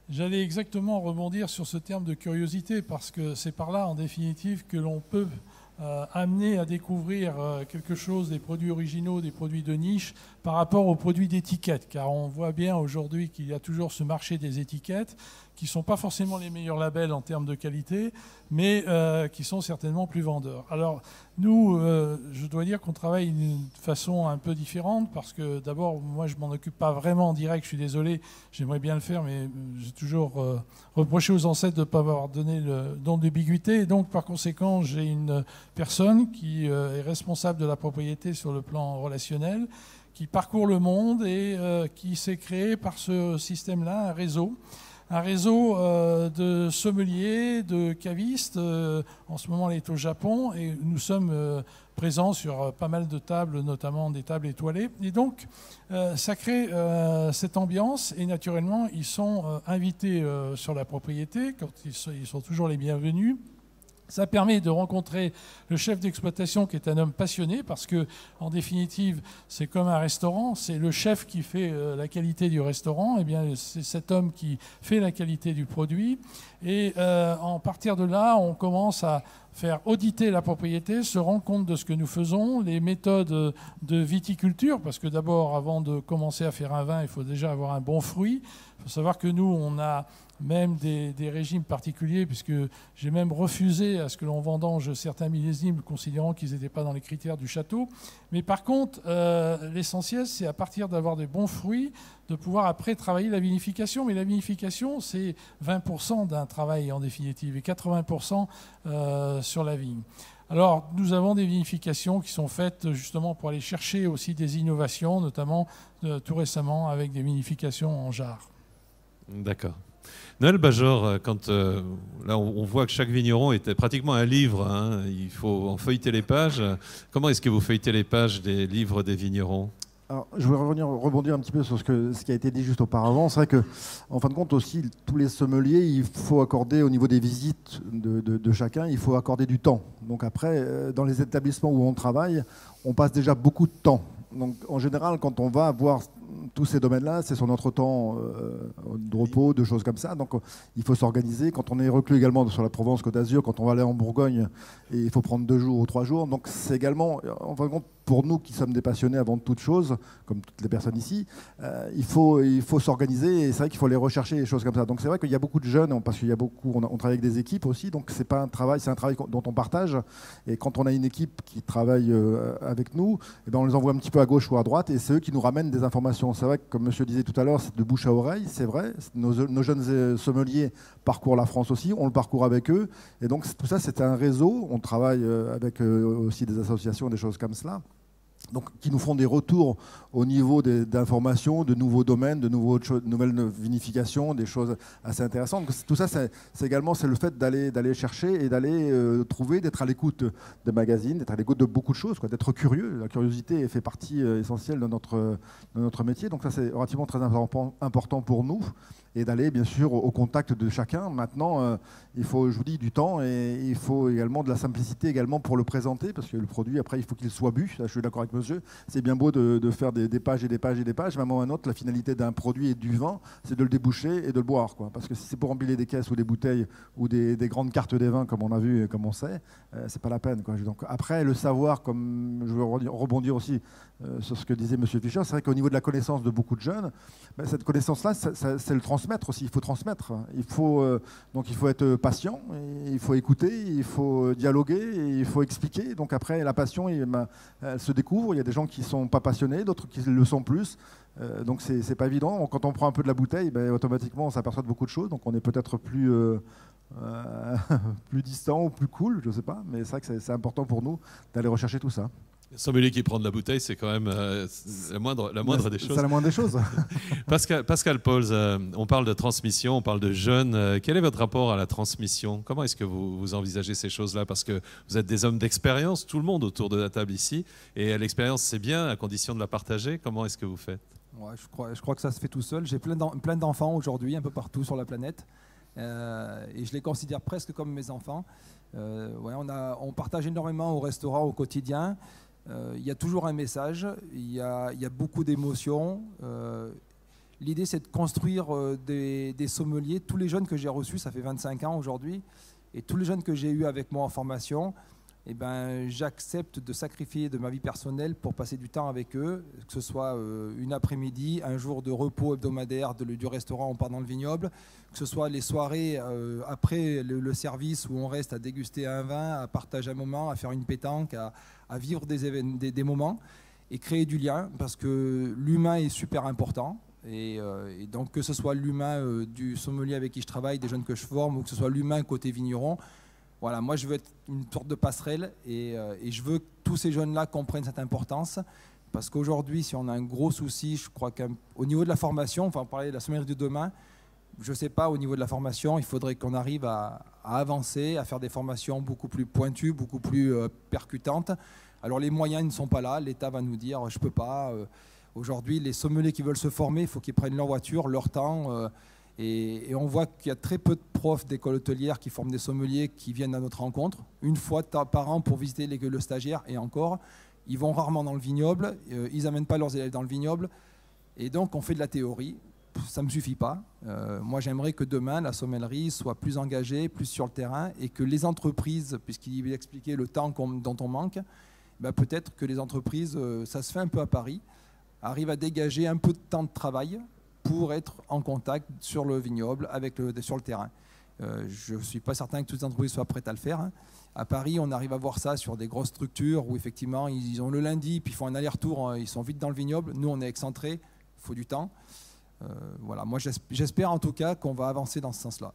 J'allais exactement rebondir sur ce terme de curiosité parce que c'est par là, en définitive, que l'on peut amener à découvrir quelque chose, des produits originaux, des produits de niche, par rapport aux produits d'étiquette. Car on voit bien aujourd'hui qu'il y a toujours ce marché des étiquettes qui ne sont pas forcément les meilleurs labels en termes de qualité, mais qui sont certainement plus vendeurs. Alors nous, je dois dire qu'on travaille d'une façon un peu différente parce que d'abord, moi je ne m'en occupe pas vraiment en direct, je suis désolé, j'aimerais bien le faire, mais j'ai toujours reproché aux ancêtres de ne pas avoir donné le don d'ubiquité. Et donc par conséquent, j'ai une personne qui est responsable de la propriété sur le plan relationnel, qui parcourt le monde et qui s'est créé par ce système-là un réseau de sommeliers, de cavistes. En ce moment, elle est au Japon et nous sommes présents sur pas mal de tables, notamment des tables étoilées. Et donc, ça crée cette ambiance et naturellement, ils sont invités sur la propriété, quand ils sont toujours les bienvenus. Ça permet de rencontrer le chef d'exploitation qui est un homme passionné parce que, en définitive, c'est comme un restaurant, c'est le chef qui fait la qualité du restaurant, et bien c'est cet homme qui fait la qualité du produit. Et en partir de là, on commence à faire auditer la propriété, se rendre compte de ce que nous faisons, les méthodes de viticulture, parce que d'abord, avant de commencer à faire un vin, il faut déjà avoir un bon fruit. Il faut savoir que nous, on a même des régimes particuliers, puisque j'ai même refusé à ce que l'on vendange certains millésimes, considérant qu'ils n'étaient pas dans les critères du château. Mais par contre, l'essentiel, c'est à partir d'avoir des bons fruits, de pouvoir après travailler la vinification. Mais la vinification, c'est 20% d'un travail en définitive, et 80% sur la vigne. Alors, nous avons des vinifications qui sont faites justement pour aller chercher aussi des innovations, notamment tout récemment avec des vinifications en jarre. D'accord. Noël Bajor, quand là on voit que chaque vigneron était pratiquement un livre, hein, il faut en feuilleter les pages. Comment est-ce que vous feuilletez les pages des livres des vignerons? Alors, je voudrais rebondir un petit peu sur ce qui a été dit juste auparavant. C'est vrai que, en fin de compte aussi, tous les sommeliers, il faut accorder au niveau des visites de chacun, il faut accorder du temps. Donc après, dans les établissements où on travaille, on passe déjà beaucoup de temps. Donc en général, quand on va voir tous ces domaines-là, c'est sur notre temps de repos, de choses comme ça. Donc il faut s'organiser. Quand on est reclus également sur la Provence-Côte d'Azur, quand on va aller en Bourgogne, et il faut prendre 2 jours ou 3 jours. Donc c'est également, en fin de compte, pour nous qui sommes des passionnés avant toute chose, comme toutes les personnes ici, il faut s'organiser et c'est vrai qu'il faut aller rechercher des choses comme ça. Donc c'est vrai qu'il y a beaucoup de jeunes, parce qu'il y a beaucoup, on travaille avec des équipes aussi, donc c'est pas un travail, c'est un travail dont on partage. Et quand on a une équipe qui travaille avec nous, eh ben on les envoie un petit peu à gauche ou à droite et c'est eux qui nous ramènent des informations. C'est vrai que, comme monsieur disait tout à l'heure, c'est de bouche à oreille, c'est vrai. Nos jeunes sommeliers parcourent la France aussi, on le parcourt avec eux. Et donc tout ça, c'est un réseau. On travaille avec aussi des associations, des choses comme cela. donc, qui nous font des retours au niveau d'informations, de nouveaux domaines, de nouvelles vinifications, des choses assez intéressantes. Donc, tout ça, c'est également le fait d'aller chercher et d'aller trouver, d'être à l'écoute des magazines, d'être à l'écoute de beaucoup de choses, d'être curieux. La curiosité fait partie essentielle de notre métier. Donc ça, c'est relativement très important pour nous. Et d'aller bien sûr au contact de chacun. Maintenant, il faut, je vous dis, du temps et il faut également de la simplicité également pour le présenter, parce que le produit, après, il faut qu'il soit bu. Ça, je suis d'accord avec monsieur. C'est bien beau de faire des pages et des pages et des pages, mais à un moment ou à un autre, la finalité d'un produit et du vin, c'est de le déboucher et de le boire, quoi. Parce que si c'est pour empiler des caisses ou des bouteilles ou des grandes cartes des vins, comme on a vu et comme on sait, c'est pas la peine, quoi. Donc, après, le savoir, comme je veux rebondir aussi sur ce que disait monsieur Fischer, c'est vrai qu'au niveau de la connaissance de beaucoup de jeunes, cette connaissance-là, c'est le transmettre aussi. Il faut transmettre. Donc il faut être patient, il faut écouter, il faut dialoguer, et il faut expliquer. Donc après, la passion, elle se découvre. Il y a des gens qui ne sont pas passionnés, d'autres qui le sont plus. Donc c'est pas évident. Quand on prend un peu de la bouteille, automatiquement, on s'aperçoit de beaucoup de choses. Donc on est peut-être plus distant ou plus cool, je ne sais pas. Mais c'est vrai que c'est important pour nous d'aller rechercher tout ça. Le sommelier qui prend de la bouteille, c'est quand même la moindre des choses. C'est la moindre des choses. Pascal Pauls, on parle de transmission, on parle de jeunes. Quel est votre rapport à la transmission? Comment est-ce que vous envisagez ces choses-là? Parce que vous êtes des hommes d'expérience, tout le monde autour de la table ici. Et l'expérience, c'est bien, à condition de la partager. Comment est-ce que vous faites? Ouais, je crois que ça se fait tout seul. J'ai plein d'enfants aujourd'hui, un peu partout sur la planète. Et je les considère presque comme mes enfants. On partage énormément au restaurant au quotidien. Il y a toujours un message, il y a beaucoup d'émotions. L'idée, c'est de construire des sommeliers. Tous les jeunes que j'ai reçus, ça fait 25 ans aujourd'hui, et tous les jeunes que j'ai eus avec moi en formation, j'accepte de sacrifier de ma vie personnelle pour passer du temps avec eux, que ce soit une après-midi, un jour de repos hebdomadaire du restaurant, on part dans le vignoble, que ce soit les soirées après le service où on reste à déguster un vin, à partager un moment, à faire une pétanque, à vivre des moments et créer du lien, parce que l'humain est super important. Et donc que ce soit l'humain du sommelier avec qui je travaille, des jeunes que je forme, ou que ce soit l'humain côté vigneron, voilà, moi je veux être une sorte de passerelle et je veux que tous ces jeunes-là comprennent cette importance, parce qu'aujourd'hui, si on a un gros souci, je crois qu'au niveau de la formation, enfin on parlait de la sommellerie de demain, je ne sais pas, au niveau de la formation, il faudrait qu'on arrive à avancer, à faire des formations beaucoup plus pointues, beaucoup plus percutantes. Alors les moyens ne sont pas là, l'État va nous dire je ne peux pas. Aujourd'hui, les sommeliers qui veulent se former, il faut qu'ils prennent leur voiture, leur temps. Et on voit qu'il y a très peu de profs d'école hôtelière qui forment des sommeliers qui viennent à notre rencontre, une fois par an pour visiter le stagiaire, et encore, ils vont rarement dans le vignoble, ils n'amènent pas leurs élèves dans le vignoble, et donc on fait de la théorie, ça ne me suffit pas. Moi j'aimerais que demain la sommellerie soit plus engagée, plus sur le terrain, et que les entreprises, puisqu'il expliquait le temps dont on manque, peut-être que les entreprises, ça se fait un peu à Paris, arrivent à dégager un peu de temps de travail pour être en contact sur le vignoble, sur le terrain. Je ne suis pas certain que toutes les entreprises soient prêtes à le faire. Hein. À Paris, on arrive à voir ça sur des grosses structures où effectivement, ils ont le lundi, puis ils font un aller-retour, ils sont vite dans le vignoble. Nous, on est excentrés, il faut du temps. Voilà. Moi, j'espère en tout cas qu'on va avancer dans ce sens-là.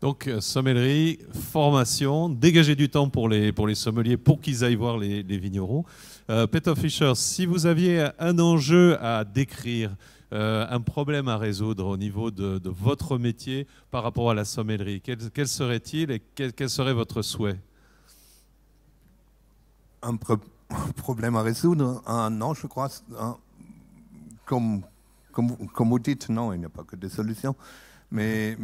Donc, sommellerie, formation, dégager du temps pour les sommeliers pour qu'ils aillent voir les vignerons. Peter Fischer, si vous aviez un enjeu à décrire, un problème à résoudre au niveau de votre métier par rapport à la sommellerie, quel serait-il et quel serait votre souhait? Un problème à résoudre? Non, je crois, comme vous dites, non, il n'y a pas que des solutions. Mais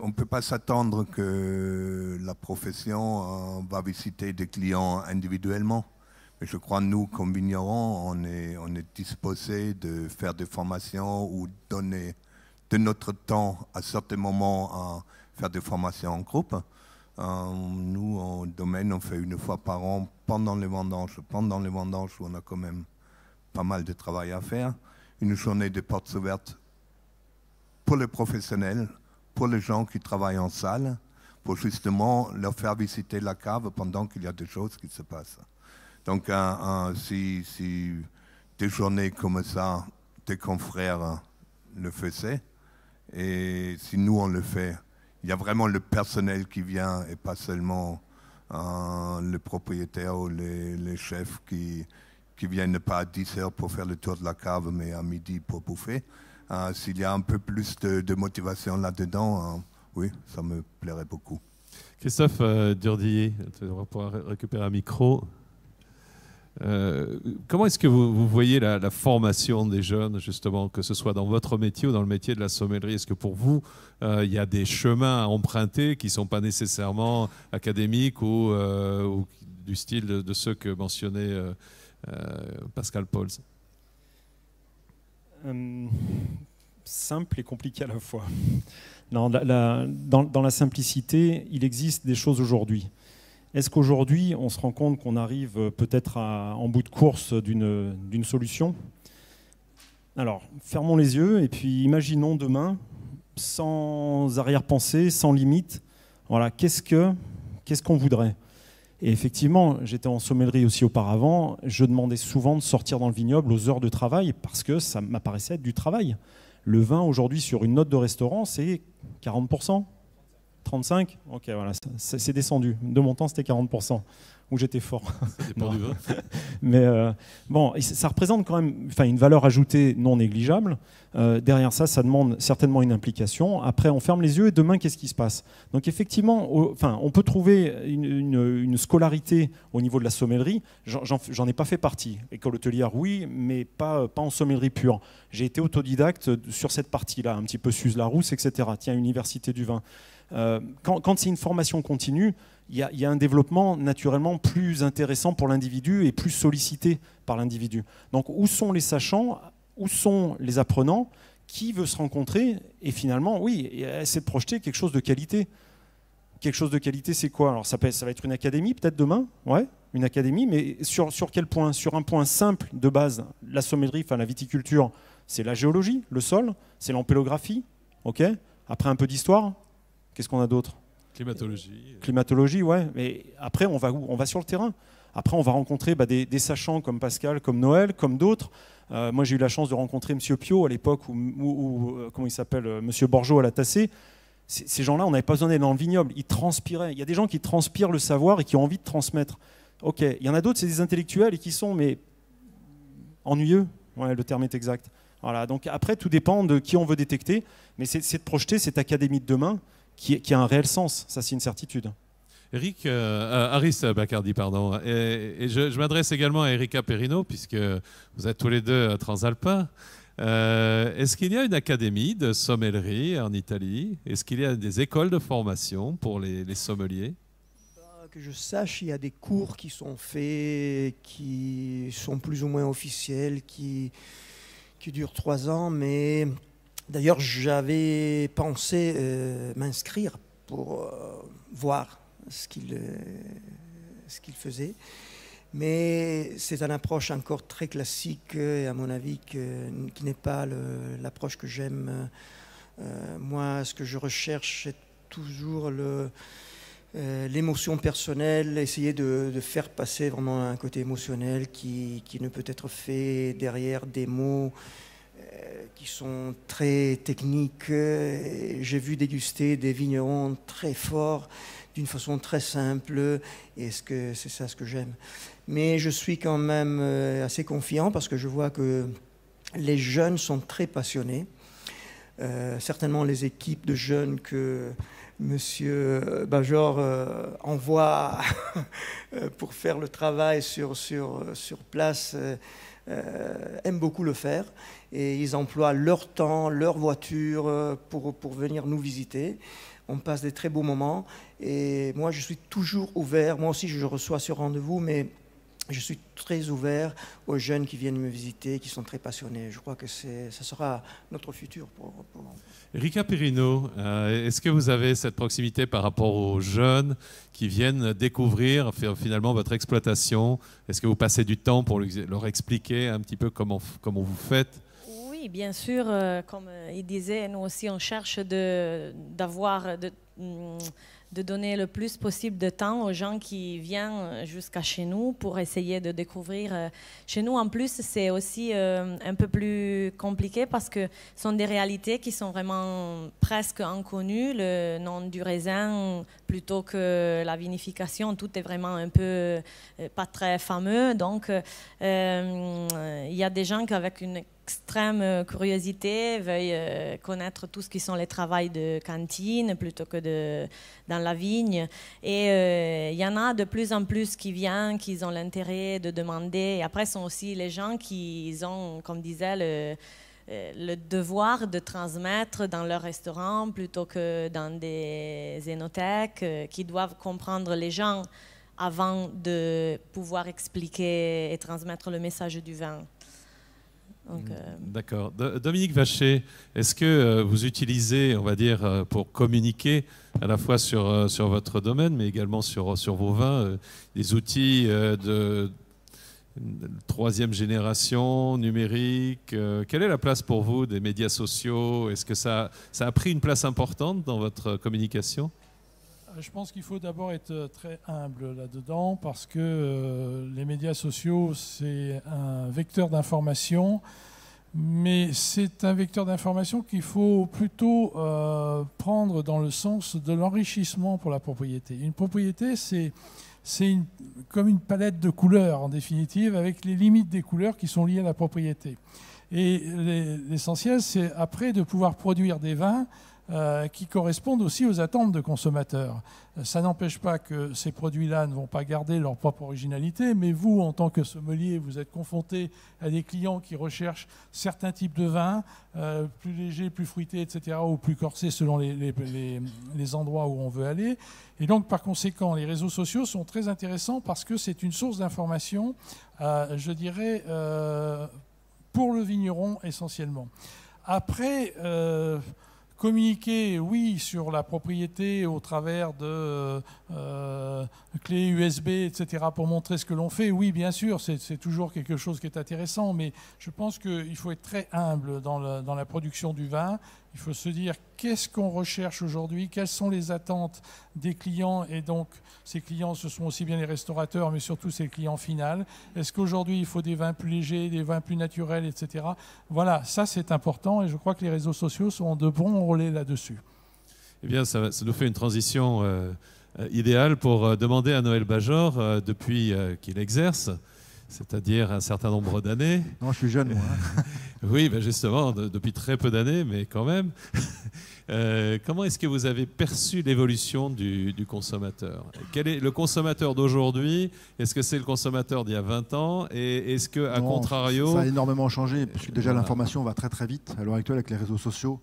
on ne peut pas s'attendre que la profession va visiter des clients individuellement. Mais je crois, nous, comme vignerons, on est disposés de faire des formations ou donner de notre temps à certains moments à faire des formations en groupe. Nous, au domaine, on fait une fois par an pendant les vendanges. Pendant les vendanges, où on a quand même pas mal de travail à faire. Une journée de portes ouvertes pour les professionnels, pour les gens qui travaillent en salle, pour justement leur faire visiter la cave pendant qu'il y a des choses qui se passent. Donc, si des journées comme ça, des confrères le faisaient, et si nous on le fait, il y a vraiment le personnel qui vient et pas seulement le propriétaire ou les chefs qui qui ne viennent pas à 10 heures pour faire le tour de la cave, mais à midi pour bouffer. S'il y a un peu plus de motivation là-dedans, oui, ça me plairait beaucoup. Christophe Durdilly, tu vas pouvoir récupérer un micro. Comment est-ce que vous voyez la formation des jeunes, justement, que ce soit dans votre métier ou dans le métier de la sommellerie? Est-ce que pour vous, il y a des chemins à emprunter qui ne sont pas nécessairement académiques ou du style de ceux que mentionnait Pascal Pauls? Simple et compliqué à la fois. Non, dans la simplicité, il existe des choses aujourd'hui. Est-ce qu'aujourd'hui, on se rend compte qu'on arrive peut-être en bout de course d'une solution? Alors, fermons les yeux et puis imaginons demain, sans arrière-pensée, sans limite, voilà, qu'est-ce qu'on voudrait? Et effectivement, j'étais en sommellerie aussi auparavant, je demandais souvent de sortir dans le vignoble aux heures de travail parce que ça m'apparaissait être du travail. Le vin, aujourd'hui, sur une note de restaurant, c'est 40%, 35%. Ok, voilà, c'est descendu. De mon temps, c'était 40%, où j'étais fort. Ça dépend du vin. Mais bon, ça représente quand même une valeur ajoutée non négligeable. Derrière ça, ça demande certainement une implication. Après, on ferme les yeux et demain, qu'est-ce qui se passe? Donc effectivement, on peut trouver une scolarité au niveau de la sommellerie. J'en ai pas fait partie. École hôtelière, oui, mais pas en sommellerie pure. J'ai été autodidacte sur cette partie-là, un petit peu Suze-Larousse, etc. Tiens, Université du vin. Quand c'est une formation continue, il y a un développement naturellement plus intéressant pour l'individu et plus sollicité par l'individu. Donc où sont les sachants? Où sont les apprenants? Qui veut se rencontrer? Et finalement, oui, essayer de projeter quelque chose de qualité. Quelque chose de qualité, c'est quoi? Alors ça va être une académie peut-être demain, ouais, une académie, mais sur quel point? Sur un point simple de base, la sommellerie, la viticulture, c'est la géologie, le sol, c'est l'ampélographie, ok. Après un peu d'histoire, qu'est-ce qu'on a d'autre? Climatologie. Climatologie, ouais. Mais après, on va où? On va sur le terrain. Après, on va rencontrer des sachants comme Pascal, comme Noël, comme d'autres. Moi, j'ai eu la chance de rencontrer M. Pio à l'époque, ou comment il s'appelle, M. Borgeot à la Tassée. Ces gens-là, on n'avait pas besoin d'aller dans le vignoble. Ils transpiraient. Il y a des gens qui transpirent le savoir et qui ont envie de transmettre. Ok. Il y en a d'autres, c'est des intellectuels et qui sont ennuyeux. Ouais, le terme est exact. Voilà. Donc après, tout dépend de qui on veut détecter. Mais c'est de projeter cette académie de demain qui a un réel sens. Ça, c'est une certitude. Aris Bacardi, pardon. Et je m'adresse également à Erika Perino, puisque vous êtes tous les deux transalpins. Est-ce qu'il y a une académie de sommellerie en Italie? Est-ce qu'il y a des écoles de formation pour les sommeliers? Que je sache, il y a des cours qui sont faits, qui sont plus ou moins officiels, qui durent 3 ans, mais d'ailleurs j'avais pensé m'inscrire pour voir ce qu'il faisait. Mais c'est une approche encore très classique et à mon avis qui n'est pas l'approche que j'aime. Moi, ce que je recherche, c'est toujours l'émotion personnelle, essayer de faire passer vraiment un côté émotionnel qui ne peut être fait derrière des mots qui sont très techniques. J'ai vu déguster des vignerons très forts d'une façon très simple, et c'est ça ce que j'aime. Mais je suis quand même assez confiant parce que je vois que les jeunes sont très passionnés. Certainement les équipes de jeunes que Monsieur Bajor envoie pour faire le travail sur place aiment beaucoup le faire, et ils emploient leur temps, leur voiture pour venir nous visiter. On passe des très beaux moments et moi je suis toujours ouvert. Moi aussi je reçois sur rendez-vous, mais je suis très ouvert aux jeunes qui viennent me visiter, qui sont très passionnés. Je crois que ça sera notre futur pour Erika Perino, est-ce que vous avez cette proximité par rapport aux jeunes qui viennent découvrir finalement votre exploitation? Est-ce que vous passez du temps pour leur expliquer un petit peu comment vous faites? Oui, bien sûr. Comme il disait, nous aussi on cherche d'avoir de donner le plus possible de temps aux gens qui viennent jusqu'à chez nous pour essayer de découvrir. Chez nous, en plus, c'est aussi un peu plus compliqué parce que ce sont des réalités qui sont vraiment presque inconnues. Le nom du raisin, plutôt que la vinification, tout est vraiment un peu pas très fameux. Donc, il y a des gens qui, avec une extrême curiosité, veuillent connaître tout ce qui sont les travaux de cantine plutôt que dans la vigne. Et il y en a de plus en plus qui viennent, qui ont l'intérêt de demander. Et après, ce sont aussi les gens qui ont, comme disait, le devoir de transmettre dans leur restaurant plutôt que dans des énothèques, qui doivent comprendre les gens avant de pouvoir expliquer et transmettre le message du vin. D'accord. Dominique Vacher, est-ce que vous utilisez, on va dire, pour communiquer à la fois sur votre domaine, mais également sur vos vins, des outils de troisième génération, numérique? Quelle est la place pour vous des médias sociaux? Est-ce que ça a pris une place importante dans votre communication? Je pense qu'il faut d'abord être très humble là-dedans parce que les médias sociaux, c'est un vecteur d'information, mais c'est un vecteur d'information qu'il faut plutôt prendre dans le sens de l'enrichissement pour la propriété. Une propriété, c'est comme une palette de couleurs, en définitive, avec les limites des couleurs qui sont liées à la propriété. Et l'essentiel, c'est après de pouvoir produire des vins qui correspondent aussi aux attentes de consommateurs. Ça n'empêche pas que ces produits-là ne vont pas garder leur propre originalité, mais vous, en tant que sommelier, vous êtes confronté à des clients qui recherchent certains types de vins, plus légers, plus fruités, etc., ou plus corsés selon les endroits où on veut aller. Et donc, par conséquent, les réseaux sociaux sont très intéressants parce que c'est une source d'information, je dirais, pour le vigneron essentiellement. Après, communiquer, oui, sur la propriété au travers de clés USB, etc., pour montrer ce que l'on fait, oui, bien sûr, c'est toujours quelque chose qui est intéressant, mais je pense qu'il faut être très humble dans la production du vin. Il faut se dire qu'est-ce qu'on recherche aujourd'hui, quelles sont les attentes des clients, et donc ces clients, ce sont aussi bien les restaurateurs, mais surtout c'est le client final. Est-ce qu'aujourd'hui il faut des vins plus légers, des vins plus naturels, etc. Voilà, ça c'est important et je crois que les réseaux sociaux sont de bons relais là-dessus. Eh bien, ça nous fait une transition idéale pour demander à Noël Bajor, depuis qu'il exerce, c'est-à-dire un certain nombre d'années. Non, je suis jeune, moi. Oui, ben justement, depuis très peu d'années, mais quand même. Comment est-ce que vous avez perçu l'évolution du consommateur? Quel est le consommateur d'aujourd'hui? Est-ce que c'est le consommateur d'il y a 20 ans? Et est-ce que, à contrario... Ça a énormément changé, puisque déjà l'information va très très vite à l'heure actuelle avec les réseaux sociaux.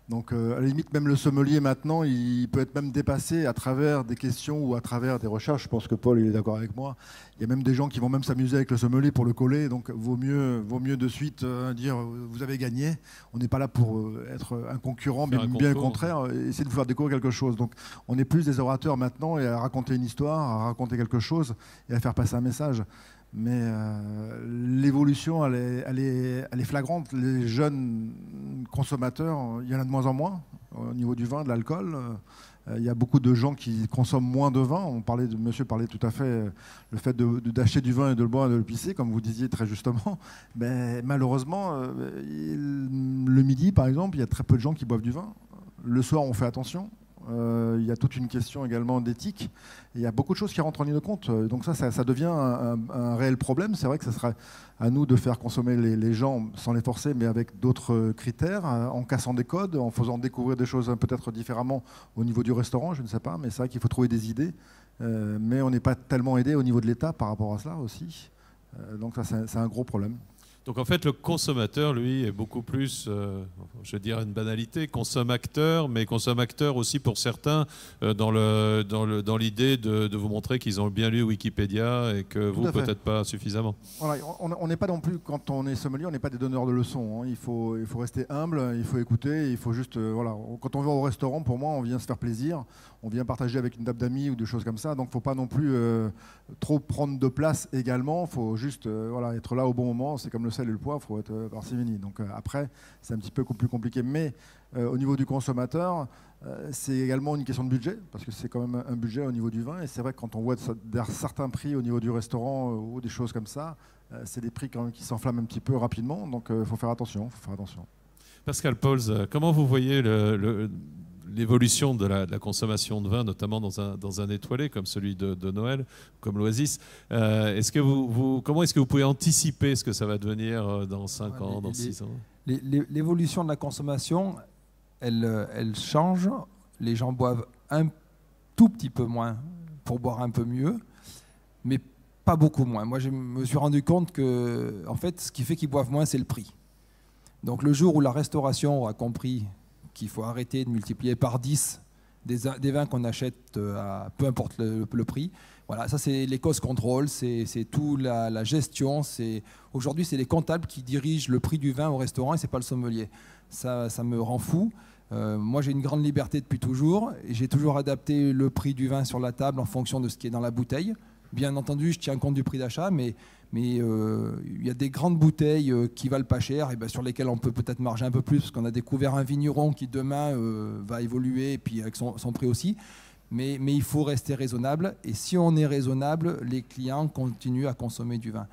Donc à la limite, même le sommelier maintenant, il peut être même dépassé à travers des questions ou à travers des recherches. Je pense que Paul il est d'accord avec moi. Il y a même des gens qui vont même s'amuser avec le sommelier pour le coller. Donc vaut mieux de suite dire vous avez gagné. On n'est pas là pour être un concurrent, mais bien le contraire, essayer de vous faire découvrir quelque chose. Donc on est plus des orateurs maintenant et à raconter une histoire, à raconter quelque chose et à faire passer un message. Mais l'évolution, elle est flagrante. Les jeunes consommateurs, il y en a de moins en moins au niveau du vin, de l'alcool. Il y a beaucoup de gens qui consomment moins de vin. Monsieur parlait tout à fait le fait d'acheter du vin et de le boire et de le pisser, comme vous disiez très justement. Mais malheureusement, le midi, par exemple, il y a très peu de gens qui boivent du vin. Le soir, on fait attention. Il y a toute une question également d'éthique. Il y a beaucoup de choses qui rentrent en ligne de compte. Donc ça devient un réel problème. C'est vrai que ce sera à nous de faire consommer les gens sans les forcer, mais avec d'autres critères, en cassant des codes, en faisant découvrir des choses peut-être différemment au niveau du restaurant, je ne sais pas. Mais c'est vrai qu'il faut trouver des idées. Mais on n'est pas tellement aidé au niveau de l'État par rapport à cela aussi. Donc ça, c'est un gros problème. Donc en fait, le consommateur, lui, est beaucoup plus, je veux dire une banalité, consomme-acteur, mais consomme-acteur aussi pour certains dans l'idée de vous montrer qu'ils ont bien lu Wikipédia et que vous, peut-être pas suffisamment. Voilà, on n'est pas non plus, quand on est sommelier, on n'est pas des donneurs de leçons. Hein. Il faut rester humble, il faut écouter, il faut juste... voilà. Quand on va au restaurant, pour moi, on vient se faire plaisir, on vient partager avec une table d'amis ou des choses comme ça, donc il ne faut pas non plus trop prendre de place également, il faut juste être là au bon moment, c'est comme le sel et le poivre, il faut être parcimonieux. Donc après, c'est un petit peu plus compliqué. Mais au niveau du consommateur, c'est également une question de budget, parce que c'est quand même un budget au niveau du vin. Et c'est vrai que quand on voit certains prix au niveau du restaurant ou des choses comme ça, c'est des prix quand même qui s'enflamment un petit peu rapidement. Donc il faut faire attention. Pascal Pauls, comment vous voyez l'évolution de la consommation de vin, notamment dans un étoilé comme celui de Noël, comme l'Oasis? Comment est-ce que vous pouvez anticiper ce que ça va devenir dans 5 ans, dans 6 ans? L'évolution de la consommation, elle change. Les gens boivent un tout petit peu moins pour boire un peu mieux, mais pas beaucoup moins. Moi, je me suis rendu compte que, en fait, ce qui fait qu'ils boivent moins, c'est le prix. Donc le jour où la restauration aura compris qu'il faut arrêter de multiplier par 10 des vins qu'on achète à peu importe le prix, voilà, ça c'est les cost control, c'est tout la gestion. Aujourd'hui, c'est les comptables qui dirigent le prix du vin au restaurant et c'est pas le sommelier. Ça me rend fou. Moi, j'ai une grande liberté depuis toujours et j'ai toujours adapté le prix du vin sur la table en fonction de ce qui est dans la bouteille. Bien entendu, je tiens compte du prix d'achat, mais il y a des grandes bouteilles qui valent pas cher et ben, sur lesquelles on peut peut-être marger un peu plus parce qu'on a découvert un vigneron qui demain va évoluer et puis avec son prix aussi. Mais il faut rester raisonnable et si on est raisonnable, les clients continuent à consommer du vin.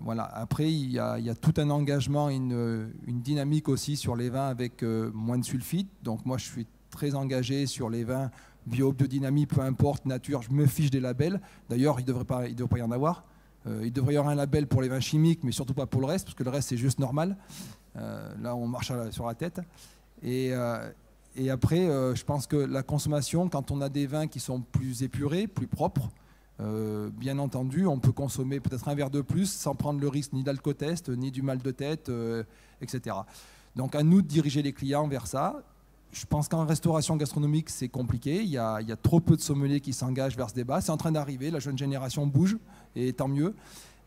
Voilà. Après, il y a tout un engagement, une dynamique aussi sur les vins avec moins de sulfite. Donc moi, je suis très engagé sur les vins bio, biodynamie, peu importe, nature. Je me fiche des labels. D'ailleurs, il ne devrait pas y en avoir. Il devrait y avoir un label pour les vins chimiques, mais surtout pas pour le reste, parce que le reste, c'est juste normal. Là, on marche sur la tête. Et après, je pense que la consommation, quand on a des vins qui sont plus épurés, plus propres, bien entendu, on peut consommer peut-être un verre de plus sans prendre le risque ni d'alcotest, ni du mal de tête, etc. Donc, à nous de diriger les clients vers ça. Je pense qu'en restauration gastronomique, c'est compliqué. Il y a trop peu de sommeliers qui s'engagent vers ce débat. C'est en train d'arriver, la jeune génération bouge, et tant mieux.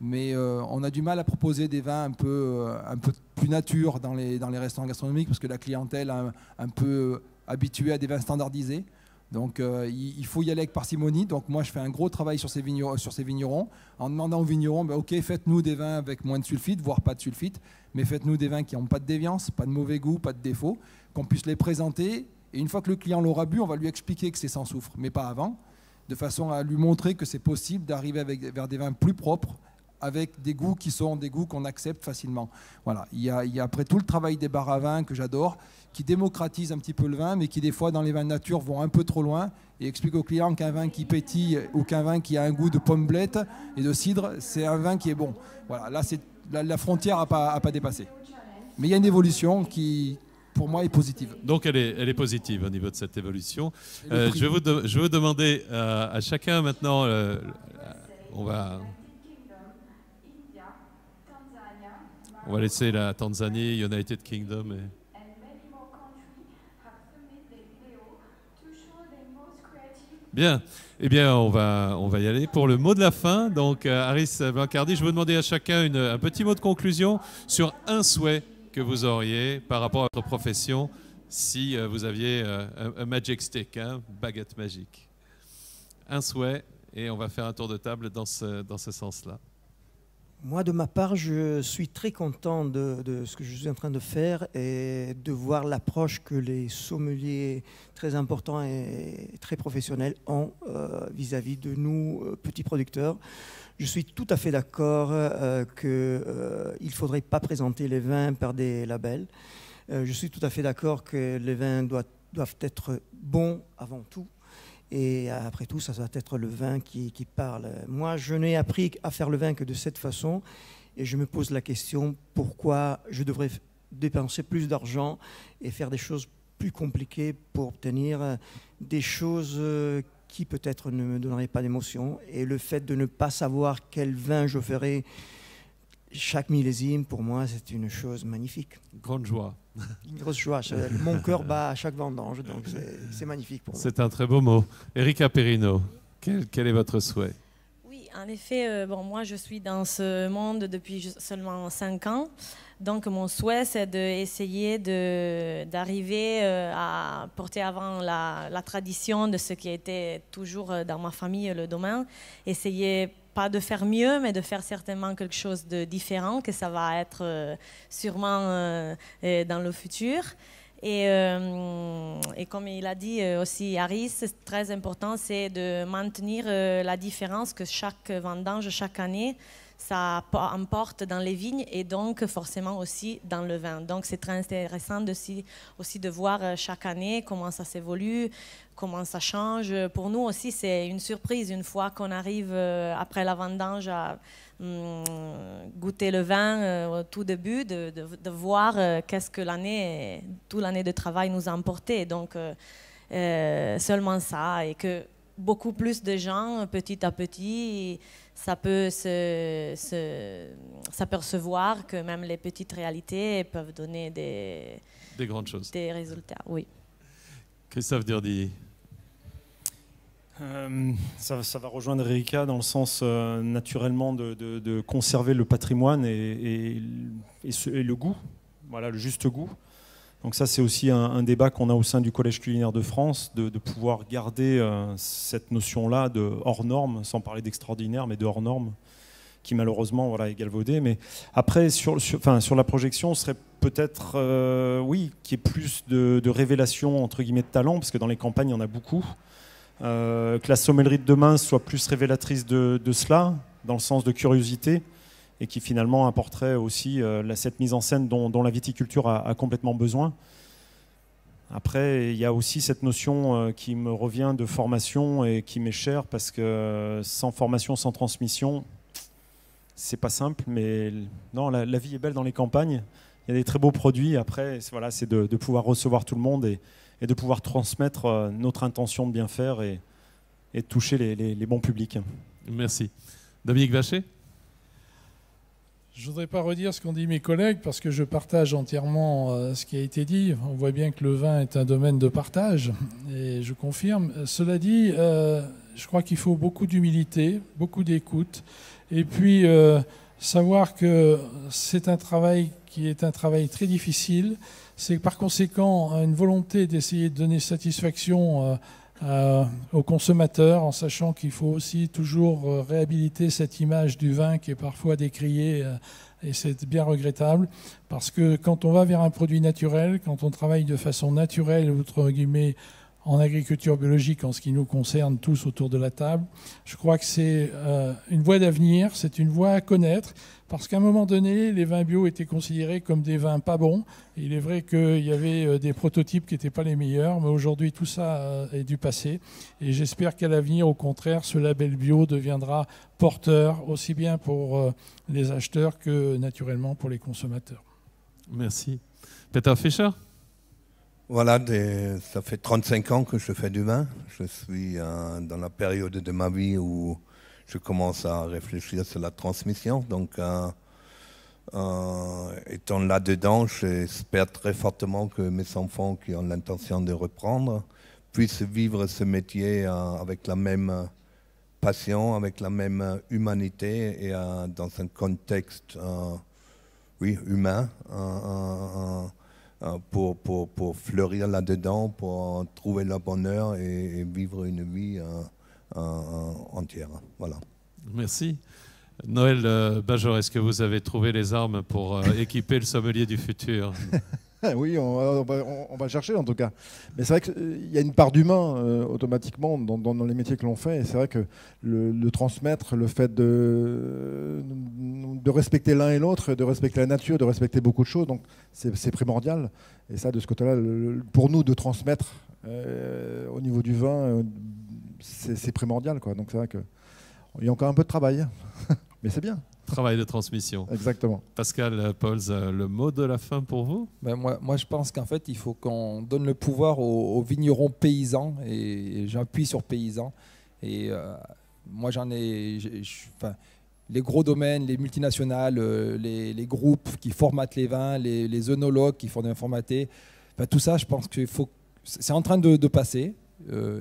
Mais on a du mal à proposer des vins un peu plus nature dans les restaurants gastronomiques, parce que la clientèle est un peu habituée à des vins standardisés. Donc il faut y aller avec parcimonie. Donc moi, je fais un gros travail sur ces vignerons, en demandant aux vignerons, ok, faites-nous des vins avec moins de sulfite, voire pas de sulfite, mais faites-nous des vins qui n'ont pas de déviance, pas de mauvais goût, pas de défaut, qu'on puisse les présenter. Et une fois que le client l'aura bu, on va lui expliquer que c'est sans soufre, mais pas avant, de façon à lui montrer que c'est possible d'arriver vers des vins plus propres, avec des goûts qui sont des goûts qu'on accepte facilement. Voilà. Il y a après tout le travail des bars à vin que j'adore, qui démocratise un petit peu le vin, mais qui des fois dans les vins de nature vont un peu trop loin et explique au client qu'un vin qui pétille ou qu'un vin qui a un goût de pomme blette et de cidre, c'est un vin qui est bon. Voilà. Là, la frontière n'a pas dépassé. Mais il y a une évolution qui, pour moi, est positive. Donc elle est positive au niveau de cette évolution. Je vais vous demander à chacun maintenant, on va laisser la Tanzanie, United Kingdom. Bien. Eh bien, on va y aller pour le mot de la fin. Donc, Aris Blancardi, je vais demander à chacun un petit mot de conclusion sur un souhait que vous auriez par rapport à votre profession si vous aviez un magic stick, baguette magique. Un souhait, et on va faire un tour de table dans ce sens-là. Moi, de ma part, je suis très content de ce que je suis en train de faire et de voir l'approche que les sommeliers très importants et très professionnels ont vis-à-vis de nous, petits producteurs. Je suis tout à fait d'accord qu'il ne faudrait pas présenter les vins par des labels. Je suis tout à fait d'accord que les vins doivent être bons avant tout. Et après tout, ça doit être le vin qui parle. Moi, je n'ai appris à faire le vin que de cette façon. Et je me pose la question, pourquoi je devrais dépenser plus d'argent et faire des choses plus compliquées pour obtenir des choses qui peut-être ne me donneraient pas d'émotion. Et le fait de ne pas savoir quel vin je ferai chaque millésime, pour moi, c'est une chose magnifique. Grande joie. Une grosse joie. Mon cœur bat à chaque vendange, donc c'est magnifique pour moi. C'est un très beau mot. Erika Perino, quel est votre souhait? Oui, en effet, moi je suis dans ce monde depuis seulement 5 ans. Donc mon souhait, c'est d'essayer d'arriver à porter avant la tradition de ce qui a été toujours dans ma famille, le domaine. Essayer pas de faire mieux, mais de faire certainement quelque chose de différent, que ça va être sûrement dans le futur. Et comme il a dit aussi Aris, c'est très important, c'est de maintenir la différence que chaque vendange, chaque année, ça emporte dans les vignes et donc forcément aussi dans le vin. Donc c'est très intéressant aussi de voir chaque année comment ça s'évolue, comment ça change. Pour nous aussi, c'est une surprise une fois qu'on arrive après la vendange à goûter le vin au tout début, de voir qu'est-ce que toute l'année de travail nous a emporté. Donc seulement ça, et que beaucoup plus de gens, petit à petit, ça peut s'apercevoir que même les petites réalités peuvent donner des grandes choses, des résultats. Oui. Christophe Durdy. Ça va rejoindre Erika dans le sens naturellement de conserver le patrimoine et le goût, voilà, le juste goût. Donc ça, c'est aussi un débat qu'on a au sein du Collège culinaire de France, de pouvoir garder cette notion-là de hors norme, sans parler d'extraordinaire, mais de hors norme, qui malheureusement est galvaudée. Mais après, sur la projection, ce serait peut-être, qu'il y ait plus de révélation, entre guillemets, de talent, parce que dans les campagnes, il y en a beaucoup. Que la sommellerie de demain soit plus révélatrice de cela, dans le sens de curiosité, et qui finalement apporterait aussi cette mise en scène dont la viticulture a complètement besoin. Après, il y a aussi cette notion qui me revient de formation et qui m'est chère, parce que sans formation, sans transmission, c'est pas simple, mais non, la vie est belle dans les campagnes. Il y a des très beaux produits. Après, c'est de pouvoir recevoir tout le monde et de pouvoir transmettre notre intention de bien faire et de toucher les bons publics. Merci. Dominique Vacher. Je ne voudrais pas redire ce qu'ont dit mes collègues parce que je partage entièrement ce qui a été dit. On voit bien que le vin est un domaine de partage et je confirme. Cela dit, je crois qu'il faut beaucoup d'humilité, beaucoup d'écoute et puis savoir que c'est un travail qui est un travail très difficile. C'est par conséquent une volonté d'essayer de donner satisfaction aux consommateurs, en sachant qu'il faut aussi toujours réhabiliter cette image du vin qui est parfois décriée, et c'est bien regrettable, parce que quand on va vers un produit naturel, quand on travaille de façon naturelle, entre guillemets, en agriculture biologique, en ce qui nous concerne tous autour de la table, je crois que c'est une voie d'avenir, c'est une voie à connaître, parce qu'à un moment donné, les vins bio étaient considérés comme des vins pas bons. Et il est vrai qu'il y avait des prototypes qui n'étaient pas les meilleurs, mais aujourd'hui, tout ça est du passé. Et j'espère qu'à l'avenir, au contraire, ce label bio deviendra porteur, aussi bien pour les acheteurs que naturellement pour les consommateurs. Merci. Peter Fischer. Voilà, ça fait 35 ans que je fais du vin. Je suis dans la période de ma vie où je commence à réfléchir sur la transmission. Donc, étant là-dedans, j'espère très fortement que mes enfants qui ont l'intention de reprendre puissent vivre ce métier avec la même passion, avec la même humanité et dans un contexte humain. Pour fleurir là-dedans, pour trouver le bonheur et vivre une vie entière. Voilà. Merci. Noël Bajor, est-ce que vous avez trouvé les armes pour équiper le sommelier du futur? Oui, on va chercher en tout cas. Mais c'est vrai qu'il y a une part d'humain automatiquement dans les métiers que l'on fait. Et c'est vrai que le transmettre, le fait de respecter l'un et l'autre, de respecter la nature, de respecter beaucoup de choses, donc c'est primordial. Et ça, de ce côté-là, pour nous, de transmettre au niveau du vin, c'est primordial, quoi. Donc c'est vrai qu'il y a encore un peu de travail, mais c'est bien. Travail de transmission. Exactement. Pascal Pauls, le mot de la fin pour vous? Moi, je pense qu'en fait, il faut qu'on donne le pouvoir aux vignerons paysans, et j'appuie sur paysans. Et moi, les gros domaines, les multinationales, les groupes qui formatent les vins, les œnologues qui font des formatés, tout ça, je pense que c'est en train de passer.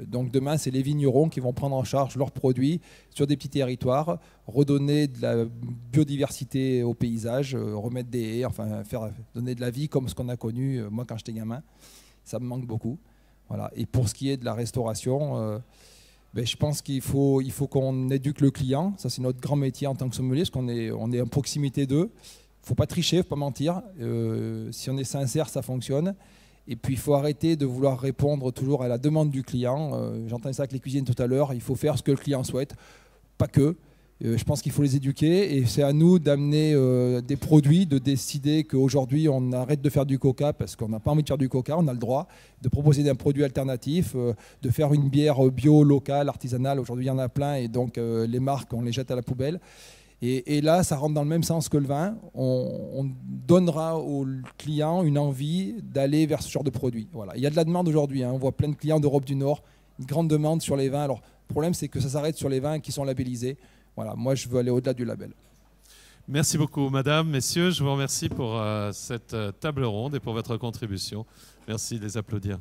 Donc demain, c'est les vignerons qui vont prendre en charge leurs produits sur des petits territoires, redonner de la biodiversité au paysage, remettre des haies, donner de la vie comme ce qu'on a connu moi quand j'étais gamin. Ça me manque beaucoup. Voilà. Et pour ce qui est de la restauration, Ben, je pense qu'il faut qu'on éduque le client. Ça, c'est notre grand métier en tant que sommelier, parce qu'on est en proximité d'eux. Il ne faut pas tricher, il ne faut pas mentir. Si on est sincère, ça fonctionne. Et puis, il faut arrêter de vouloir répondre toujours à la demande du client. J'entends ça avec les cuisines tout à l'heure. Il faut faire ce que le client souhaite, pas que. Je pense qu'il faut les éduquer et c'est à nous d'amener des produits, de décider qu'aujourd'hui on arrête de faire du coca parce qu'on n'a pas envie de faire du coca, on a le droit de proposer un produit alternatif, de faire une bière bio, locale, artisanale. Aujourd'hui il y en a plein et donc les marques on les jette à la poubelle. Et là ça rentre dans le même sens que le vin. On donnera aux clients une envie d'aller vers ce genre de produit. Voilà. Il y a de la demande aujourd'hui, hein. On voit plein de clients d'Europe du Nord, une grande demande sur les vins. Alors le problème c'est que ça s'arrête sur les vins qui sont labellisés. Voilà, moi, je veux aller au-delà du label. Merci beaucoup, madame, messieurs. Je vous remercie pour cette table ronde et pour votre contribution. Merci de les applaudir.